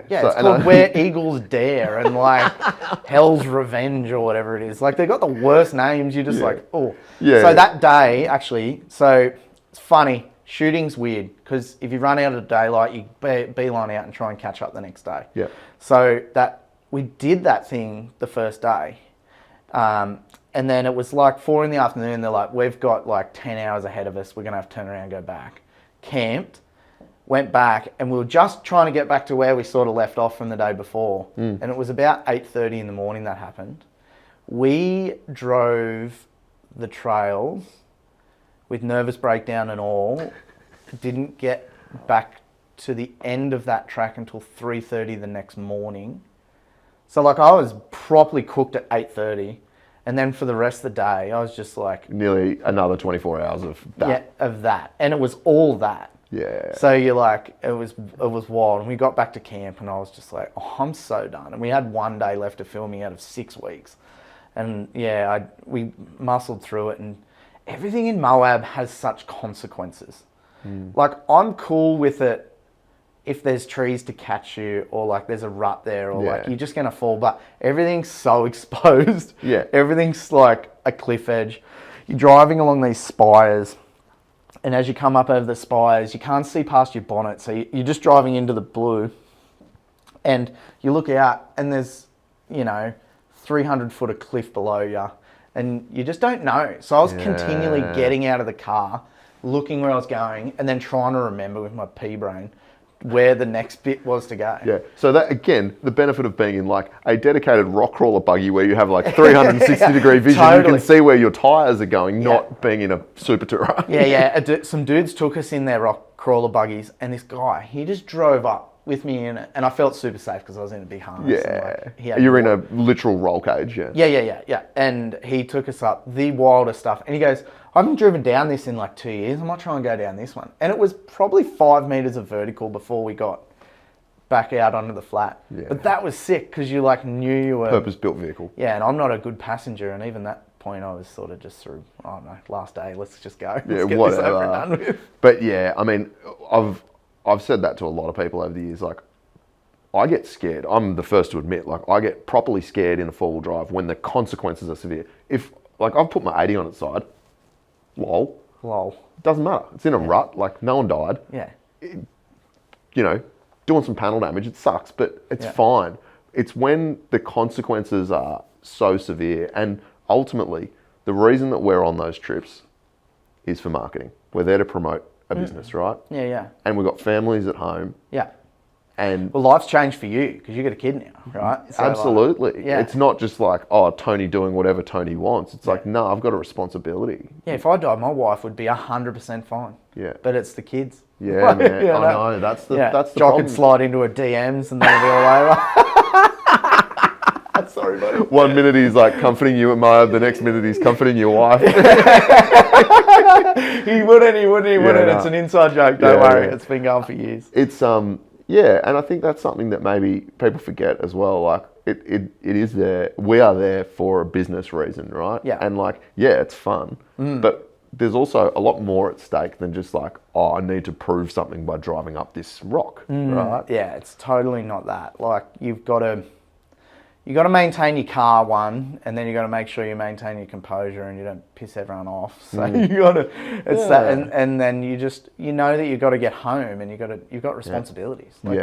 It's called Where Eagles Dare and like Hell's Revenge or whatever it is. Like they got the worst names. You're just like, oh. Yeah. So that day, actually, it's funny. Shooting's weird because if you run out of daylight, you beeline out and try and catch up the next day. Yeah. So we did that thing the first day. And then it was like 4 PM. They're like, we've got like 10 hours ahead of us. We're going to have to turn around and go back. Camped, went back, and we were just trying to get back to where we sort of left off from the day before. And it was about 8:30 in the morning that happened. We drove the trails with nervous breakdown and all. Didn't get back to the end of that track until 3:30 the next morning. So like I was properly cooked at 8:30, And then for the rest of the day, I was just like, Nearly another 24 hours of that. yeah, of that. And it was all that. Yeah. So you're like, it was wild. And we got back to camp and I was just like, oh, I'm so done. And we had 1 day left of filming out of 6 weeks. And yeah, we muscled through it, and everything in Moab has such consequences. Like, I'm cool with it if there's trees to catch you, or like there's a rut there, or like you're just going to fall, but everything's so exposed. Yeah. Everything's like a cliff edge. You're driving along these spires, and as you come up over the spires, you can't see past your bonnet, so you're just driving into the blue, and you look out and there's, 300 foot of cliff below you, and you just don't know. So I was continually getting out of the car, looking where I was going, and then trying to remember with my pea brain where the next bit was to go. Yeah. So that, again, the benefit of being in like a dedicated rock crawler buggy where you have like 360 degree vision, you Totally. can see where your tyres are going, not being in a super tourer. Some dudes took us in their rock crawler buggies, and this guy, he just drove up with me in it, and I felt super safe because I was in a big harness. Yeah. You're in a literal roll cage, Yeah. And he took us up the wildest stuff, and he goes, I haven't driven down this in like 2 years. I might try and go down this one. And it was probably 5 meters of vertical before we got back out onto the flat. Yeah. But that was sick because you like knew you were... Purpose-built vehicle. Yeah, and I'm not a good passenger, and even that point I was sort of just through, I don't know, last day, let's just go. Let's get whatever. this over and done with. But yeah, I mean, I've said that to a lot of people over the years. Like, I get scared. I'm the first to admit, like, I get properly scared in a four-wheel drive when the consequences are severe. If, like, I've put my 80 on its side, lol. Doesn't matter. It's in a rut. Like, no one died. Yeah. Doing some panel damage, it sucks, but it's fine. It's when the consequences are so severe. And ultimately, the reason that we're on those trips is for marketing. We're there to promote a business, right? Yeah. And we've got families at home. Yeah. And well, life's changed for you because you got a kid now, right? So absolutely. It's not just like, oh, Tony doing whatever Tony wants. It's like, no, I've got a responsibility. Yeah, if I died, my wife would be 100% fine. Yeah. But it's the kids. Yeah, man. I know. That's the Jock problem. could slide into her DMs and they'll be all over. Sorry, buddy. 1 minute he's like comforting you at Moab, the next minute he's comforting your wife. He wouldn't. It's an inside joke, don't worry. It's been going for years. It's and I think that's something that maybe people forget as well. Like it is there. We are there for a business reason, right? Yeah. And like, it's fun, but there's also a lot more at stake than just like, oh, I need to prove something by driving up this rock, right? Yeah, it's totally not that. Like you've got to maintain your car, one, and then you got to make sure you maintain your composure and you don't piss everyone off. So you got to, that, and then you know that you got to get home and you've got responsibilities. Like,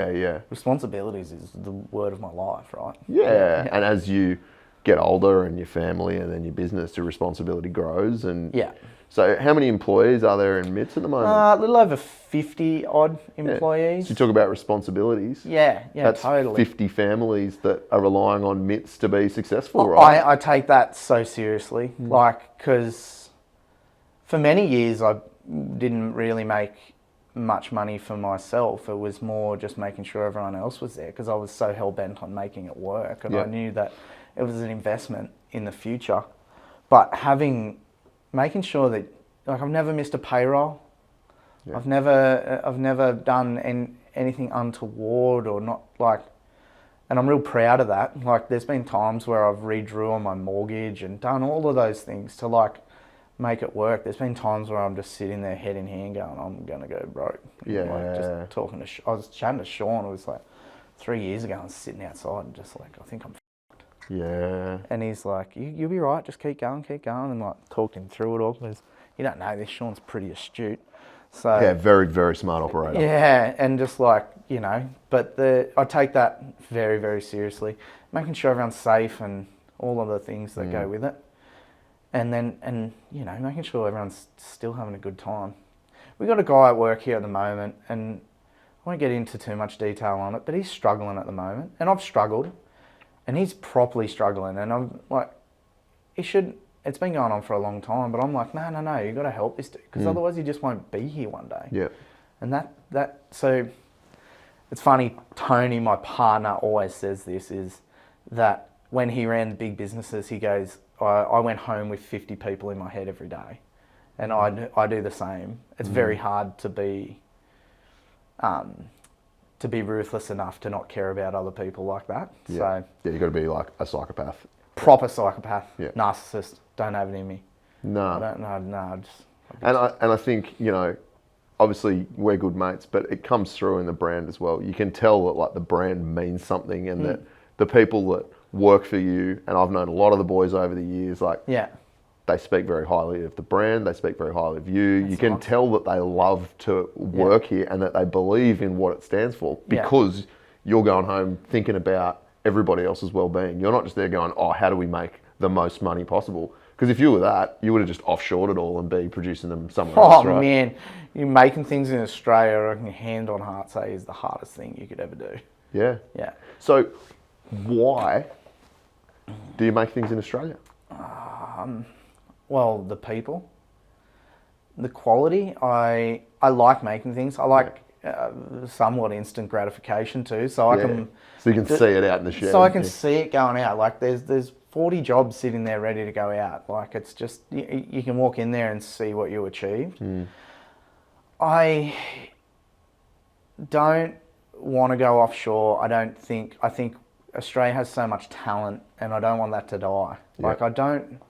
responsibilities is the word of my life, right? Yeah, and as you get older and your family and then your business, your responsibility grows. And so how many employees are there in MITS at the moment? A little over 50 odd employees. So you talk about responsibilities. Yeah, That's totally. 50 families that are relying on MITS to be successful, right? I take that so seriously, because for many years I didn't really make much money for myself. It was more just making sure everyone else was there because I was so hell-bent on making it work, and I knew that it was an investment in the future. But making sure that, like, I've never missed a payroll. Yeah. I've never done anything untoward or not, like, and I'm real proud of that. Like, there's been times where I've redrew on my mortgage and done all of those things to like make it work. There's been times where I'm just sitting there head in hand going, I'm gonna go broke. Yeah. Like, just talking to, I was chatting to Sean. It was like 3 years ago. I was sitting outside and just like, I think I'm. Yeah. And he's like, you'll be right, just keep going, and like talked him through it all because you don't know this, Sean's pretty astute. So very, very smart operator. Yeah, and just like, but I take that very, very seriously, making sure everyone's safe and all of the things that go with it. And then, making sure everyone's still having a good time. We've got a guy at work here at the moment, and I won't get into too much detail on it, but he's struggling at the moment, and I've struggled. And he's properly struggling, and I'm like, it's been going on for a long time, but I'm like, no, you got to help this dude, because otherwise he just won't be here one day. Yeah. And so it's funny, Tony, my partner, always says this, is that when he ran the big businesses, he goes, I went home with 50 people in my head every day. And I do the same. It's very hard to be ruthless enough to not care about other people like that. Yeah. So Yeah, you got to be like a psychopath. Proper psychopath. Yeah. Narcissist. Don't have it in me. No. I don't know. No. And I think, you know, obviously we're good mates, but it comes through in the brand as well. You can tell that like the brand means something, and that the people that work for you, and I've known a lot of the boys over the years, like they speak very highly of the brand, they speak very highly of you. You can tell that they love to work here and that they believe in what it stands for, because you're going home thinking about everybody else's well-being. You're not just there going, oh, how do we make the most money possible? Because if you were that, you would have just offshored it all and be producing them somewhere else, right? Oh man, you're making things in Australia, I can hand on heart say, is the hardest thing you could ever do. Yeah. Yeah. So why do you make things in Australia? Well, the people, the quality. I like making things. I like somewhat instant gratification too. So I can. So you can see it out in the shed. So I can see it going out. Like there's 40 jobs sitting there ready to go out. Like it's just you can walk in there and see what you achieved. I don't want to go offshore. I think Australia has so much talent, and I don't want that to die. Like I don't.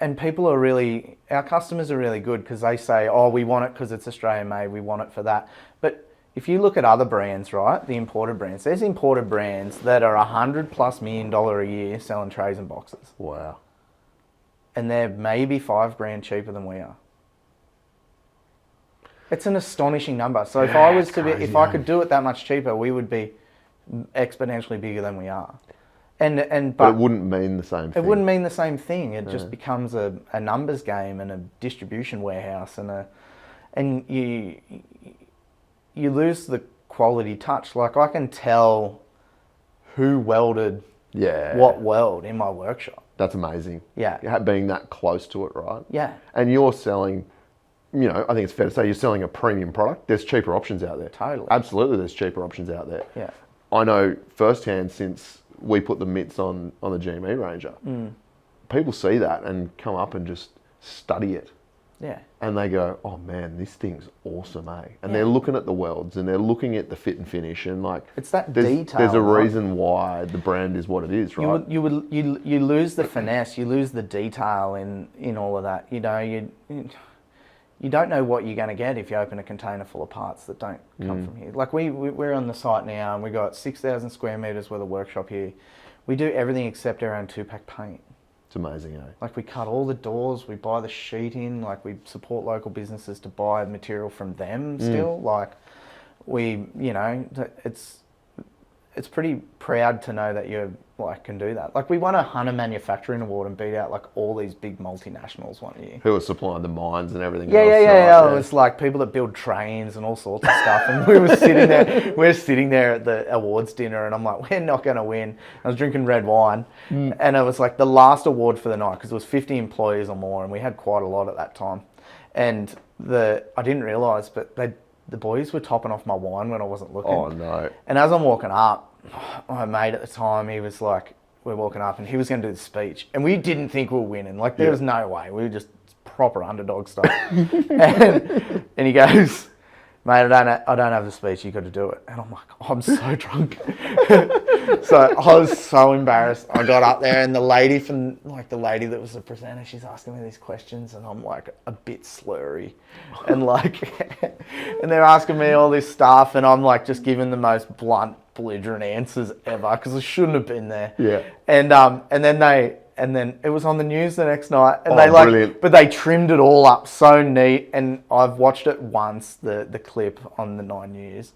And people are really, our customers are really good, because they say, oh, we want it because it's Australian made, we want it for that. But if you look at other brands, right, the imported brands, there's imported brands that are $100+ million a year selling trays and boxes. Wow. And they're maybe $5,000 cheaper than we are. It's an astonishing number. So if I was to be, if I could do it that much cheaper, we would be exponentially bigger than we are. But it wouldn't mean the same thing. It wouldn't mean the same thing. It just becomes a numbers game and a distribution warehouse, and you lose the quality touch. Like I can tell who welded what weld in my workshop. That's amazing. Yeah. Being that close to it, right? Yeah. And you're selling, you know, I think it's fair to say you're selling a premium product. There's cheaper options out there. Totally. Absolutely, there's cheaper options out there. Yeah. I know firsthand, since we put the MITS on the GME Ranger, people see that and come up and just study it. Yeah. And they go, oh man, this thing's awesome, eh? And they're looking at the welds and they're looking at the fit and finish, and like it's that detail. There's a reason why the brand is what it is, right? You lose the finesse, you lose the detail in all of that. You know, you don't know what you're going to get if you open a container full of parts that don't come from here. Like we're on the site now, and we got 6,000 square meters worth of workshop here. We do everything except our own 2-pack paint. It's amazing, eh? Like we cut all the doors, we buy the sheeting, like we support local businesses to buy material from them still. Like it's pretty proud to know that you like can do that. Like we won a Hunter Manufacturing Award and beat out like all these big multinationals one year. Who are supplying the mines and everything else. Yeah. It was like people that build trains and all sorts of stuff. And we were sitting there at the awards dinner, and I'm like, we're not going to win. I was drinking red wine, and it was like the last award for the night, because it was 50 employees or more, and we had quite a lot at that time. And I didn't realise, but the boys were topping off my wine when I wasn't looking. Oh no. And as I'm walking up, my mate at the time, he was like, we're walking up, and he was going to do the speech, and we didn't think we were winning. Like there was no way. We were just proper underdog stuff. and he goes, mate, I don't have the speech. You got to do it. And I'm like, I'm so drunk. So I was so embarrassed. I got up there, and the lady that was the presenter, she's asking me these questions, and I'm like a bit slurry, and and they're asking me all this stuff, and I'm like just giving the most blunt, belligerent answers ever, because I shouldn't have been there. Yeah. And then it was on the news the next night, and brilliant. But they trimmed it all up so neat, and I've watched it once, the clip on the 9 News,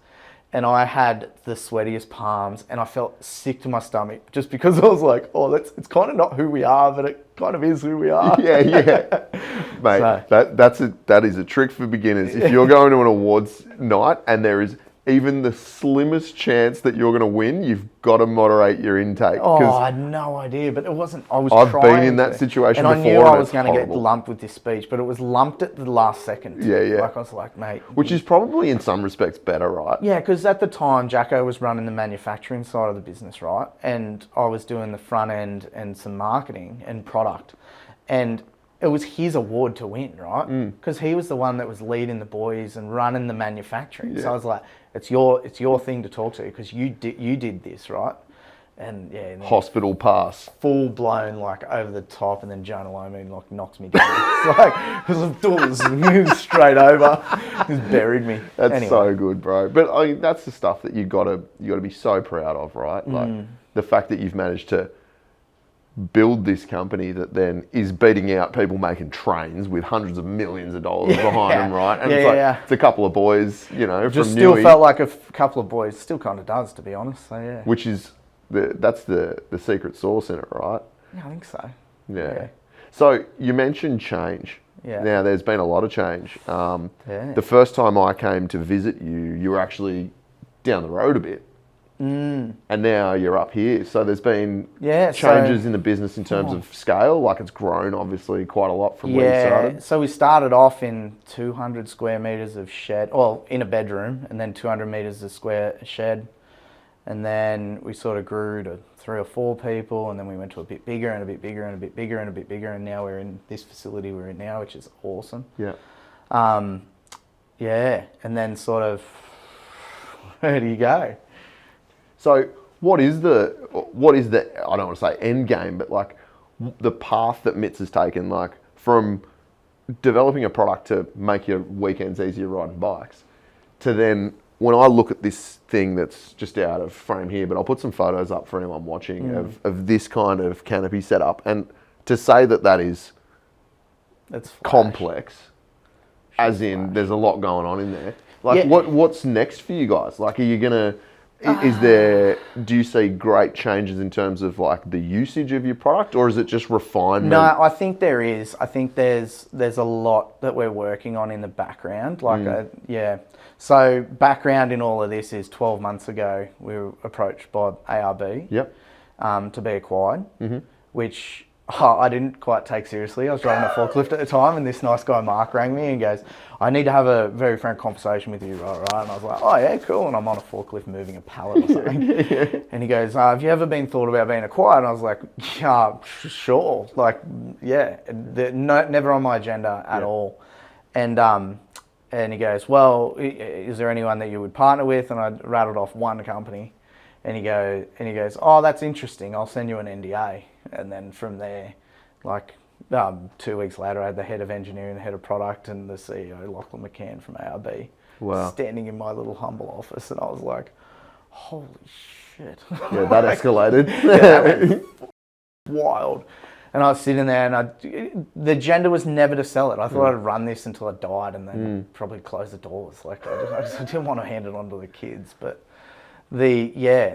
and I had the sweatiest palms, and I felt sick to my stomach, just because I was like, oh, it's kind of not who we are, but it kind of is who we are. Yeah. Mate, that is a trick for beginners. If you're going to an awards night and there is even the slimmest chance that you're going to win, you've got to moderate your intake. Oh, I had no idea, but it wasn't. I was I've trying been in that to. situation and before, I knew I and was it's going to get horrible. lumped with this speech, but it was lumped at the last second. Yeah, yeah. Like I was like, mate. Which is probably in some respects better, right? Yeah, because at the time, Jacko was running the manufacturing side of the business, right? And I was doing the front end and some marketing and product. And it was his award to win, right? Because he was the one that was leading the boys and running the manufacturing. So I was like, it's your thing to talk to because you did this, right? And yeah, and Hospital pass. full blown like over the top, and then Jonah Lomu like knocks me down. It's like the door was moved straight over, just buried me. That's Anyway. so good, bro. But I mean, that's the stuff that you gotta be so proud of, right? Like the fact that you've managed to build this company that then is beating out people making trains with hundreds of millions of dollars behind them, right? And it's a couple of boys, you know, Just from still Newey, felt like a couple of boys. Still kind of does, to be honest. So yeah. which is that's the secret sauce in it, right? Yeah, I think so. Yeah. So you mentioned change. Yeah. Now there's been a lot of change. Yeah. The first time I came to visit you, you were actually down the road a bit. And now you're up here. So there's been changes in the business in terms of scale. Like it's grown obviously quite a lot from where you started. So we started off in 200 square meters of shed, well, in a bedroom, and then 200 meters of square shed. And then we sort of grew to 3 or 4 people, and then we went to a bit bigger and a bit bigger and a bit bigger and a bit bigger, and now we're in this facility we're in now, which is awesome. Yeah. Yeah, and then sort of, where do you go? So what is the I don't want to say end game, but like the path that MITS has taken, like from developing a product to make your weekends easier riding bikes, to then when I look at this thing that's just out of frame here, but I'll put some photos up for anyone watching of this kind of canopy setup, and to say that is That's complex, as in there's a lot going on in there. Like what's next for you guys? Like are you gonna do you see great changes in terms of like the usage of your product, or is it just refinement? No, I think there is. I think there's a lot that we're working on in the background. Like, So background in all of this is 12 months ago, we were approached by ARB to be acquired, which I didn't quite take seriously. I was driving a forklift at the time, and this nice guy, Mark, rang me and goes, I need to have a very frank conversation with you, right? And I was like, oh, yeah, cool. And I'm on a forklift moving a pallet or something. And he goes, have you ever been thought about being acquired? And I was like, yeah, sure. Like, yeah, never on my agenda at all. And he goes, well, is there anyone that you would partner with? And I rattled off one company. And he goes, oh, that's interesting. I'll send you an NDA. And then from there, like 2 weeks later, I had the head of engineering, the head of product, and the CEO, Lachlan McCann from ARB, standing in my little humble office. And I was like, holy shit. Yeah, that escalated. That went wild. And I was sitting there, and the agenda was never to sell it. I thought I'd run this until I died and then probably close the doors. Like I just didn't want to hand it on to the kids. But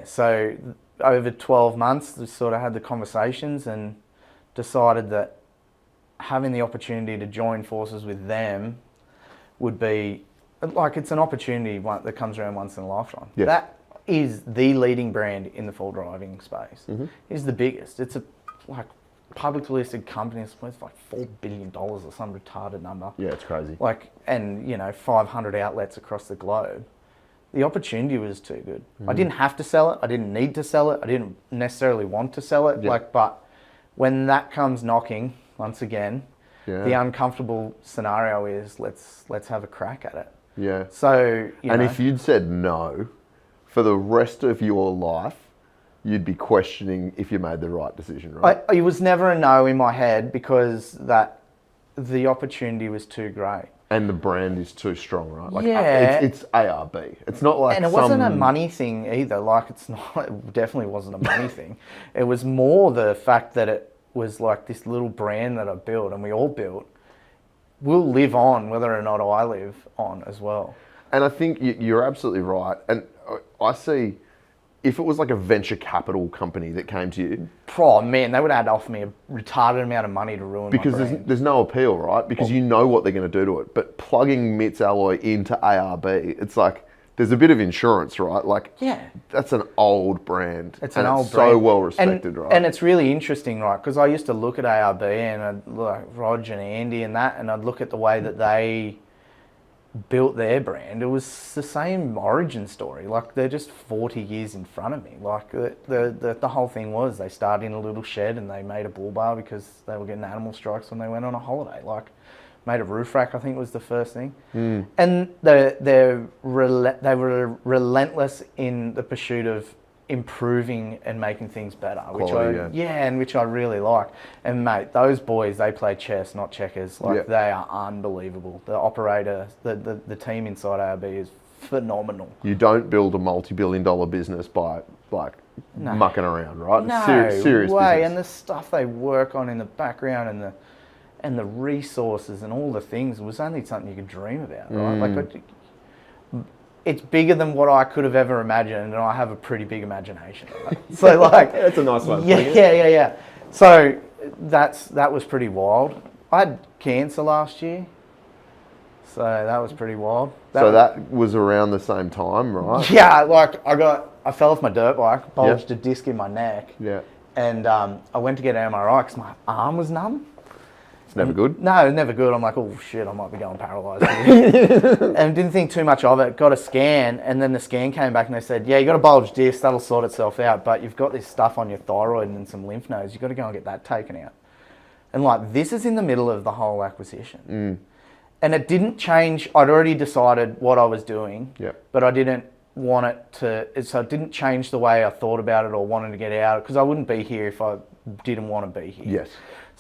so over 12 months, we sort of had the conversations and decided that having the opportunity to join forces with them would be, like, it's an opportunity that comes around once in a lifetime. Yes. That is the leading brand in the full driving space. It's the biggest. It's a publicly listed company. It's worth like $4 billion or some retarded number. Yeah, it's crazy. Like, and 500 outlets across the globe. The opportunity was too good. I didn't have to sell it. I didn't need to sell it. I didn't necessarily want to sell it. But when that comes knocking, once again, the uncomfortable scenario is let's have a crack at it. Yeah. So if you'd said no for the rest of your life, you'd be questioning if you made the right decision, right? It was never a no in my head because the opportunity was too great. And the brand is too strong, right? Like, yeah. It's ARB. It's not like, and it wasn't a money thing either. Like, it's not. It definitely wasn't a money thing. It was more the fact that it was like this little brand that I built, and we all built, will live on whether or not I live on as well. And I think you're absolutely right. And I see, if it was like a venture capital company that came to you, oh man, they would have had to offer me a retarded amount of money to ruin because my brand. there's no appeal, right? Because you know what they're going to do to it. But plugging MITS alloy into ARB, it's like there's a bit of insurance, right? Like, Yeah. that's an old brand. It's and an old it's brand. so well respected, right? And it's really interesting, right? Because I used to look at ARB and I'd like Rog and Andy and that, and I'd look at the way that they built their brand. It was the same origin story. Like, they're just 40 years in front of me. Like, the whole thing was they started in a little shed and they made a bull bar because they were getting animal strikes when they went on a holiday. Like, made a roof rack, I think was the first thing. And they were relentless in the pursuit of improving and making things better, Quality, which I really like. And mate, those boys, they play chess, not checkers. Like, they are unbelievable. The operator, the team inside ARB is phenomenal. You don't build a multi-billion-dollar business by like mucking around, right? No Serious way. business. And the stuff they work on in the background and the resources and all the things was only something you could dream about, right? Like, it's bigger than what I could have ever imagined, and I have a pretty big imagination. Right? So, like, That's a nice way of putting it. Yeah. So that was pretty wild. I had cancer last year, so that was pretty wild. That was around the same time, right? Yeah, like I fell off my dirt bike, bulged a disc in my neck. Yeah. And I went to get an MRI because my arm was numb. It's never good. No, never good. I'm like, oh shit, I might be going paralysed. And didn't think too much of it. Got a scan, and then the scan came back and they said, yeah, you got a bulged disc, that'll sort itself out, but you've got this stuff on your thyroid and some lymph nodes, you've got to go and get that taken out. And like, this is in the middle of the whole acquisition. And it didn't change. I'd already decided what I was doing, but I didn't want it to, so it didn't change the way I thought about it or wanted to get out, because I wouldn't be here if I didn't want to be here. Yes.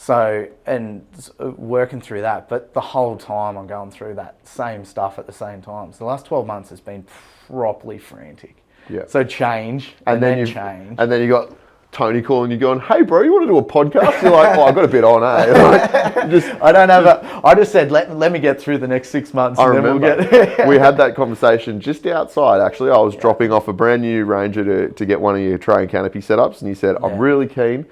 So, and working through that, but the whole time I'm going through that same stuff at the same time. So the last 12 months has been properly frantic. Yeah. So change, and then change. And then you got Tony calling you going, hey bro, you want to do a podcast? You're like, oh, I've got a bit on, eh? Like, I just said, let me get through the next 6 months. I remember we had that conversation just outside, actually. I was dropping off a brand new Ranger to get one of your tray and canopy setups, and he said, I'm really keen.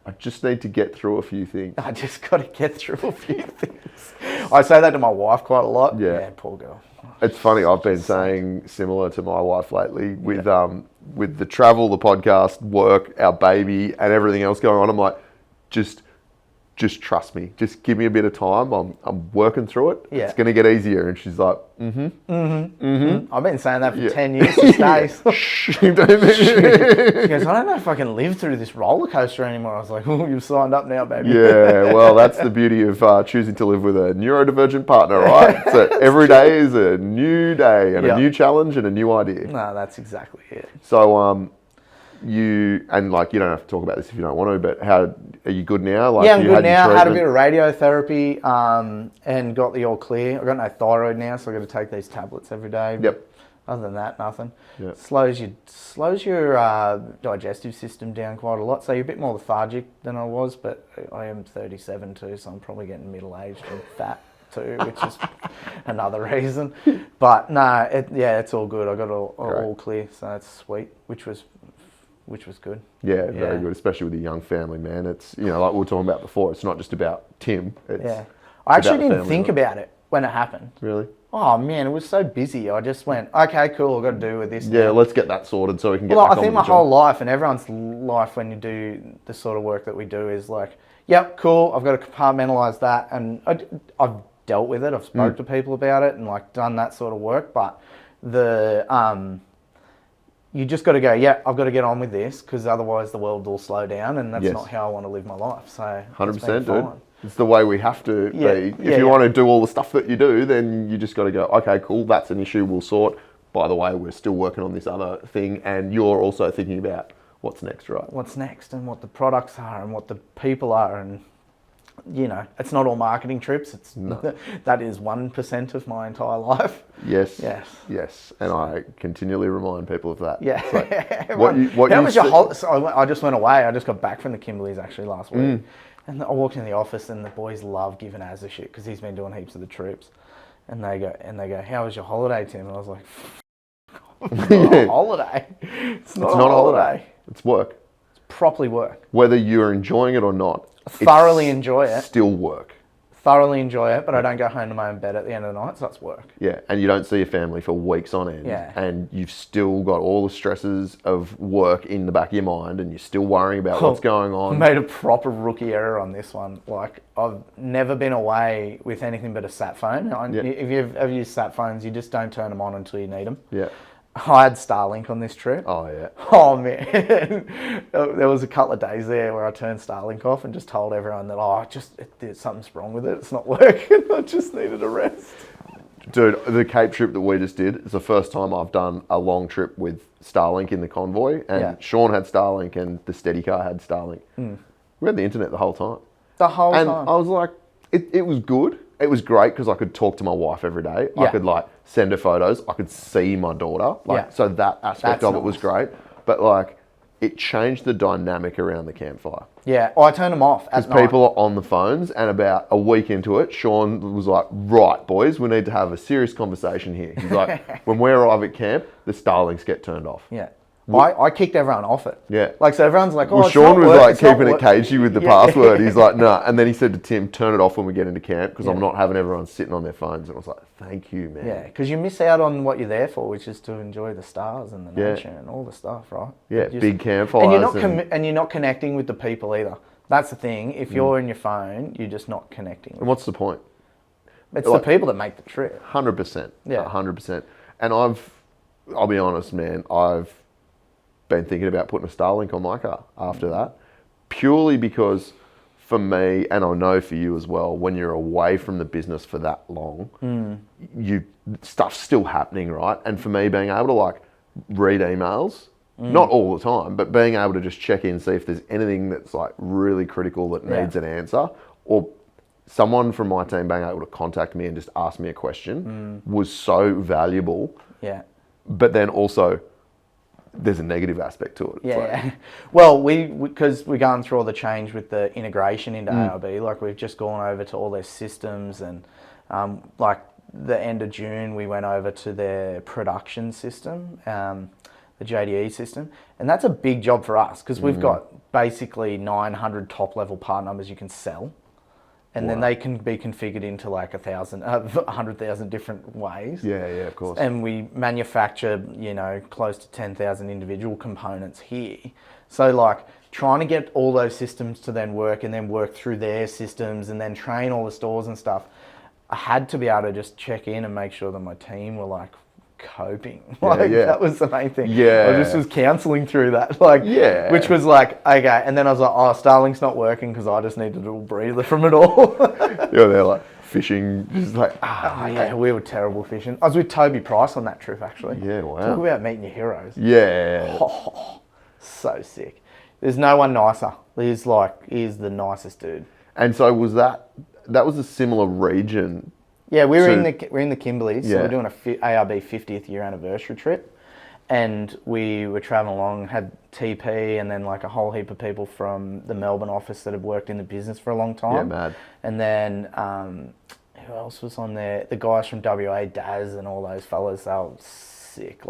I just need to get through a few things. I just got to get through a few things. I say that to my wife quite a lot. Yeah, poor girl. It's funny, I've been saying similar to my wife lately with the travel, the podcast, work, our baby, and everything else going on. I'm like, just trust me. Just give me a bit of time. I'm working through it. Yeah. It's going to get easier. And she's like, I've been saying that for 10 years these days. She goes, I don't know if I can live through this roller coaster anymore. I was like, oh, you've signed up now, baby. Yeah, well, that's the beauty of choosing to live with a neurodivergent partner, right? So every day is a new day and a new challenge and a new idea. No, that's exactly it. So, you don't have to talk about this if you don't want to, but how are you good now? Like, yeah, I'm good now. I had a bit of radiotherapy and got the all clear. I've got no thyroid now, so I've got to take these tablets every day. Yep. Other than that, nothing. Yep. Slows your digestive system down quite a lot. So you're a bit more lethargic than I was, but I am 37 too, so I'm probably getting middle-aged and fat too, which is another reason. But no, it's all good. I got all clear, so that's sweet, which was good. Yeah, very good, especially with a young family, man. It's, like we were talking about before, it's not just about Tim. I actually didn't think about it when it happened. Really? Oh man, it was so busy. I just went, okay, cool, I've got to do with this. Yeah, let's get that sorted so we can get back on I think my whole life and everyone's life when you do the sort of work that we do is like, yep, cool, I've got to compartmentalize that, and I've dealt with it. I've spoke to people about it and like done that sort of work, but you just got to go, yeah, I've got to get on with this, because otherwise the world will slow down, and that's not how I want to live my life. So 100%, dude. It's the way we have to be. If you want to do all the stuff that you do, then you just got to go, okay, cool, that's an issue, we'll sort. By the way, we're still working on this other thing, and you're also thinking about what's next, right? What's next, and what the products are, and what the people are, and it's not all marketing trips. That is 1% of my entire life. Yes. And I continually remind people of that. Yeah. So, I just went away. I just got back from the Kimberleys actually last week. And I walked in the office and the boys love giving Az a shit because he's been doing heaps of the trips. And they go, how was your holiday, Tim? And I was like, it's not a holiday. It's not a holiday. It's work. It's properly work. Whether you're enjoying it or not. Thoroughly enjoy it. Still work. thoroughly enjoy it, but I don't go home to my own bed at the end of the night, so that's work. Yeah, and you don't see your family for weeks on end. Yeah. And you've still got all the stresses of work in the back of your mind, and you're still worrying about what's going I on. made a proper rookie error on this one. Like, I've never been away with anything but a sat phone. If you've ever used sat phones, you just don't turn them on until you need them. Yeah. I had Starlink on this trip. Oh, yeah. Oh, man. There was a couple of days there where I turned Starlink off and just told everyone that, something's wrong with it. It's not working. I just needed a rest. Dude, the Cape trip that we just did is the first time I've done a long trip with Starlink in the convoy. And Sean had Starlink and the Steadycar had Starlink. We had the internet the whole time. The whole time. And I was like, it was good. It was great because I could talk to my wife every day. Yeah. I could send her photos. I could see my daughter. So that aspect of it was great. But it changed the dynamic around the campfire. Yeah, I turned them off at night. Because people are on the phones, and about a week into it, Sean was like, right, boys, we need to have a serious conversation here. He's like, when we arrive at camp, the Starlinks get turned off. Yeah. I kicked everyone off it. Yeah. So everyone's like, well, Sean was keeping it cagey with the password. He's like, nah. And then he said to Tim, turn it off when we get into camp because I'm not having everyone sitting on their phones. And I was like, thank you, man. Yeah, because you miss out on what you're there for, which is to enjoy the stars and the nature and all the stuff, right? Yeah, big campfires. And you're not connecting with the people either. That's the thing. If you're in your phone, you're just not connecting. And what's the point? It's the people that make the trip. 100%. Yeah. 100%. And I'll be honest, man, I've been thinking about putting a Starlink on my car after that, purely because for me, and I know for you as well, when you're away from the business for that long, stuff's still happening, right? And for me, being able to read emails, not all the time, but being able to just check in, see if there's anything that's really critical that needs an answer, or someone from my team being able to contact me and just ask me a question was so valuable. Yeah. But then also, there's a negative aspect to it. Yeah. Well, because we're going through all the change with the integration into ARB, we've just gone over to all their systems, and the end of June, we went over to their production system, the JDE system, and that's a big job for us because we've got basically 900 top level part numbers you can sell. And then they can be configured into 100,000 different ways. Yeah, of course. And we manufacture, close to 10,000 individual components here. So trying to get all those systems to then work and then work through their systems and then train all the stores and stuff, I had to be able to just check in and make sure that my team were coping. That was the main thing. Yeah. I just was counselling through that. Which was okay. And then I was like, oh, Starlink's not working because I just need a little breather from it all. They're fishing, just we were terrible fishing. I was with Toby Price on that trip, actually. Yeah, wow. Talk about meeting your heroes. Yeah. Oh, so sick. There's no one nicer. He's the nicest dude. And so was that was a similar region? Yeah, we're in the Kimberleys, so Yeah. we're doing a ARB 50th year anniversary trip, and we were travelling along, had TP, and then a whole heap of people from the Melbourne office that have worked in the business for a long time. Yeah, mad. And then who else was on there? The guys from WA, Daz, and all those fellas. They were sick,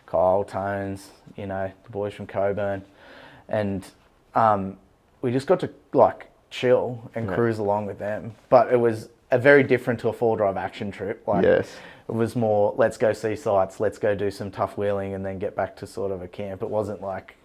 Kyle, Tones, the boys from Coburn, and we just got to chill and cruise along with them. But it was very different to a 4-drive action trip. Yes. It was more, let's go see sights, let's go do some tough wheeling and then get back to sort of a camp. It wasn't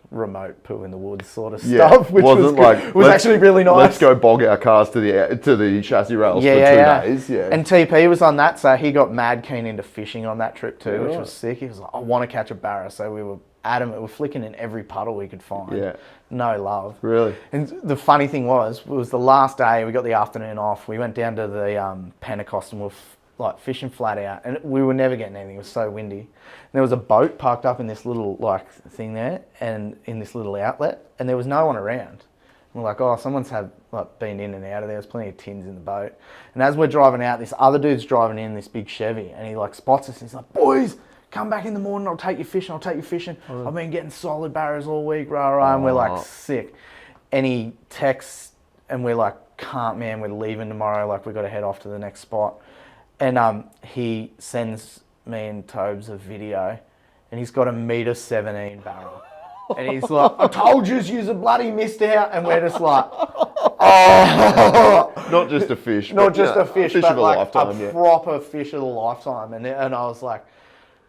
remote poo in the woods sort of stuff, which was good. It was actually really nice. Let's go bog our cars to the chassis rails for 2 days. Yeah. And TP was on that, so he got mad keen into fishing on that trip too, which was sick. He was like, I want to catch a barra. So we were adamant, we were flicking in every puddle we could find. Yeah. No love. Really? And the funny thing was, it was the last day, we got the afternoon off, we went down to the Pentecost and we were fishing flat out, and we were never getting anything, it was so windy. And there was a boat parked up in this little thing there, and in this little outlet, and there was no one around. And we're like, oh, someone's been in and out of there, there's plenty of tins in the boat. And as we're driving out, this other dude's driving in this big Chevy, and he spots us, and he's like, boys, come back in the morning, I'll take you fishing. I've been getting solid barras all week, rah. And we're sick. And he texts, and we're can't, man, we're leaving tomorrow, we've got to head off to the next spot. And he sends me and Tobes a video, and he's got a 1.17 barrel. And he's like, I told you a bloody missed out. And we're just like, Not just a fish. not just a fish, but of a like lifetime, a yeah. proper fish of the lifetime. And I was like,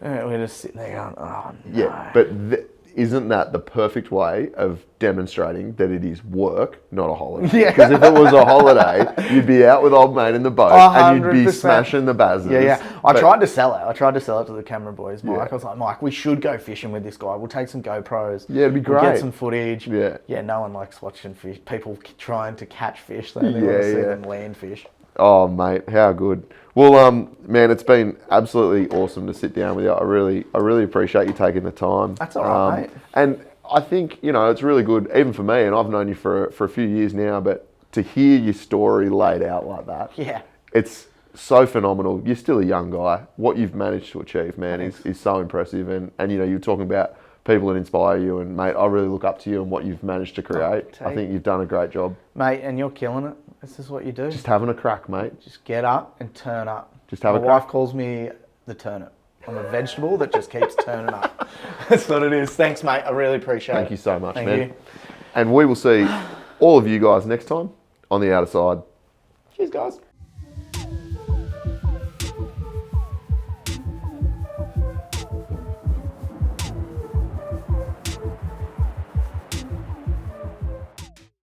we're just sitting there going, oh no. Yeah, but isn't that the perfect way of demonstrating that it is work, not a holiday? Yeah. Because if it was a holiday, you'd be out with old mate in the boat and you'd be 100%. smashing the bazzers. Yeah. I tried to sell it to the camera boys, Mike. I was like, Mike, we should go fishing with this guy. We'll take some GoPros. Yeah, it'd be We'll great. get some footage. Yeah. Yeah, no one likes watching fish. People trying to catch fish. They only want to see them land fish. Oh, mate, how good. Well, man, it's been absolutely awesome to sit down with you. I really appreciate you taking the time. That's all right, mate. And I think, it's really good, even for me, and I've known you for a few years now, but to hear your story laid out like that, Yeah. it's so phenomenal. You're still a young guy. What you've managed to achieve, man, is so impressive. And you're talking about people that inspire you, and mate, I really look up to you and what you've managed to create. I think you've done a great job. Mate, and you're killing it. This is what you do. Just having a crack, mate. Just get up and turn up. Just have a My crack. wife calls me the turnip. I'm a vegetable that just keeps turning up. That's what it is. Thanks, mate. I really appreciate it. Thank you so much, Thank man. you. And we will see all of you guys next time on the outer side. Cheers, guys.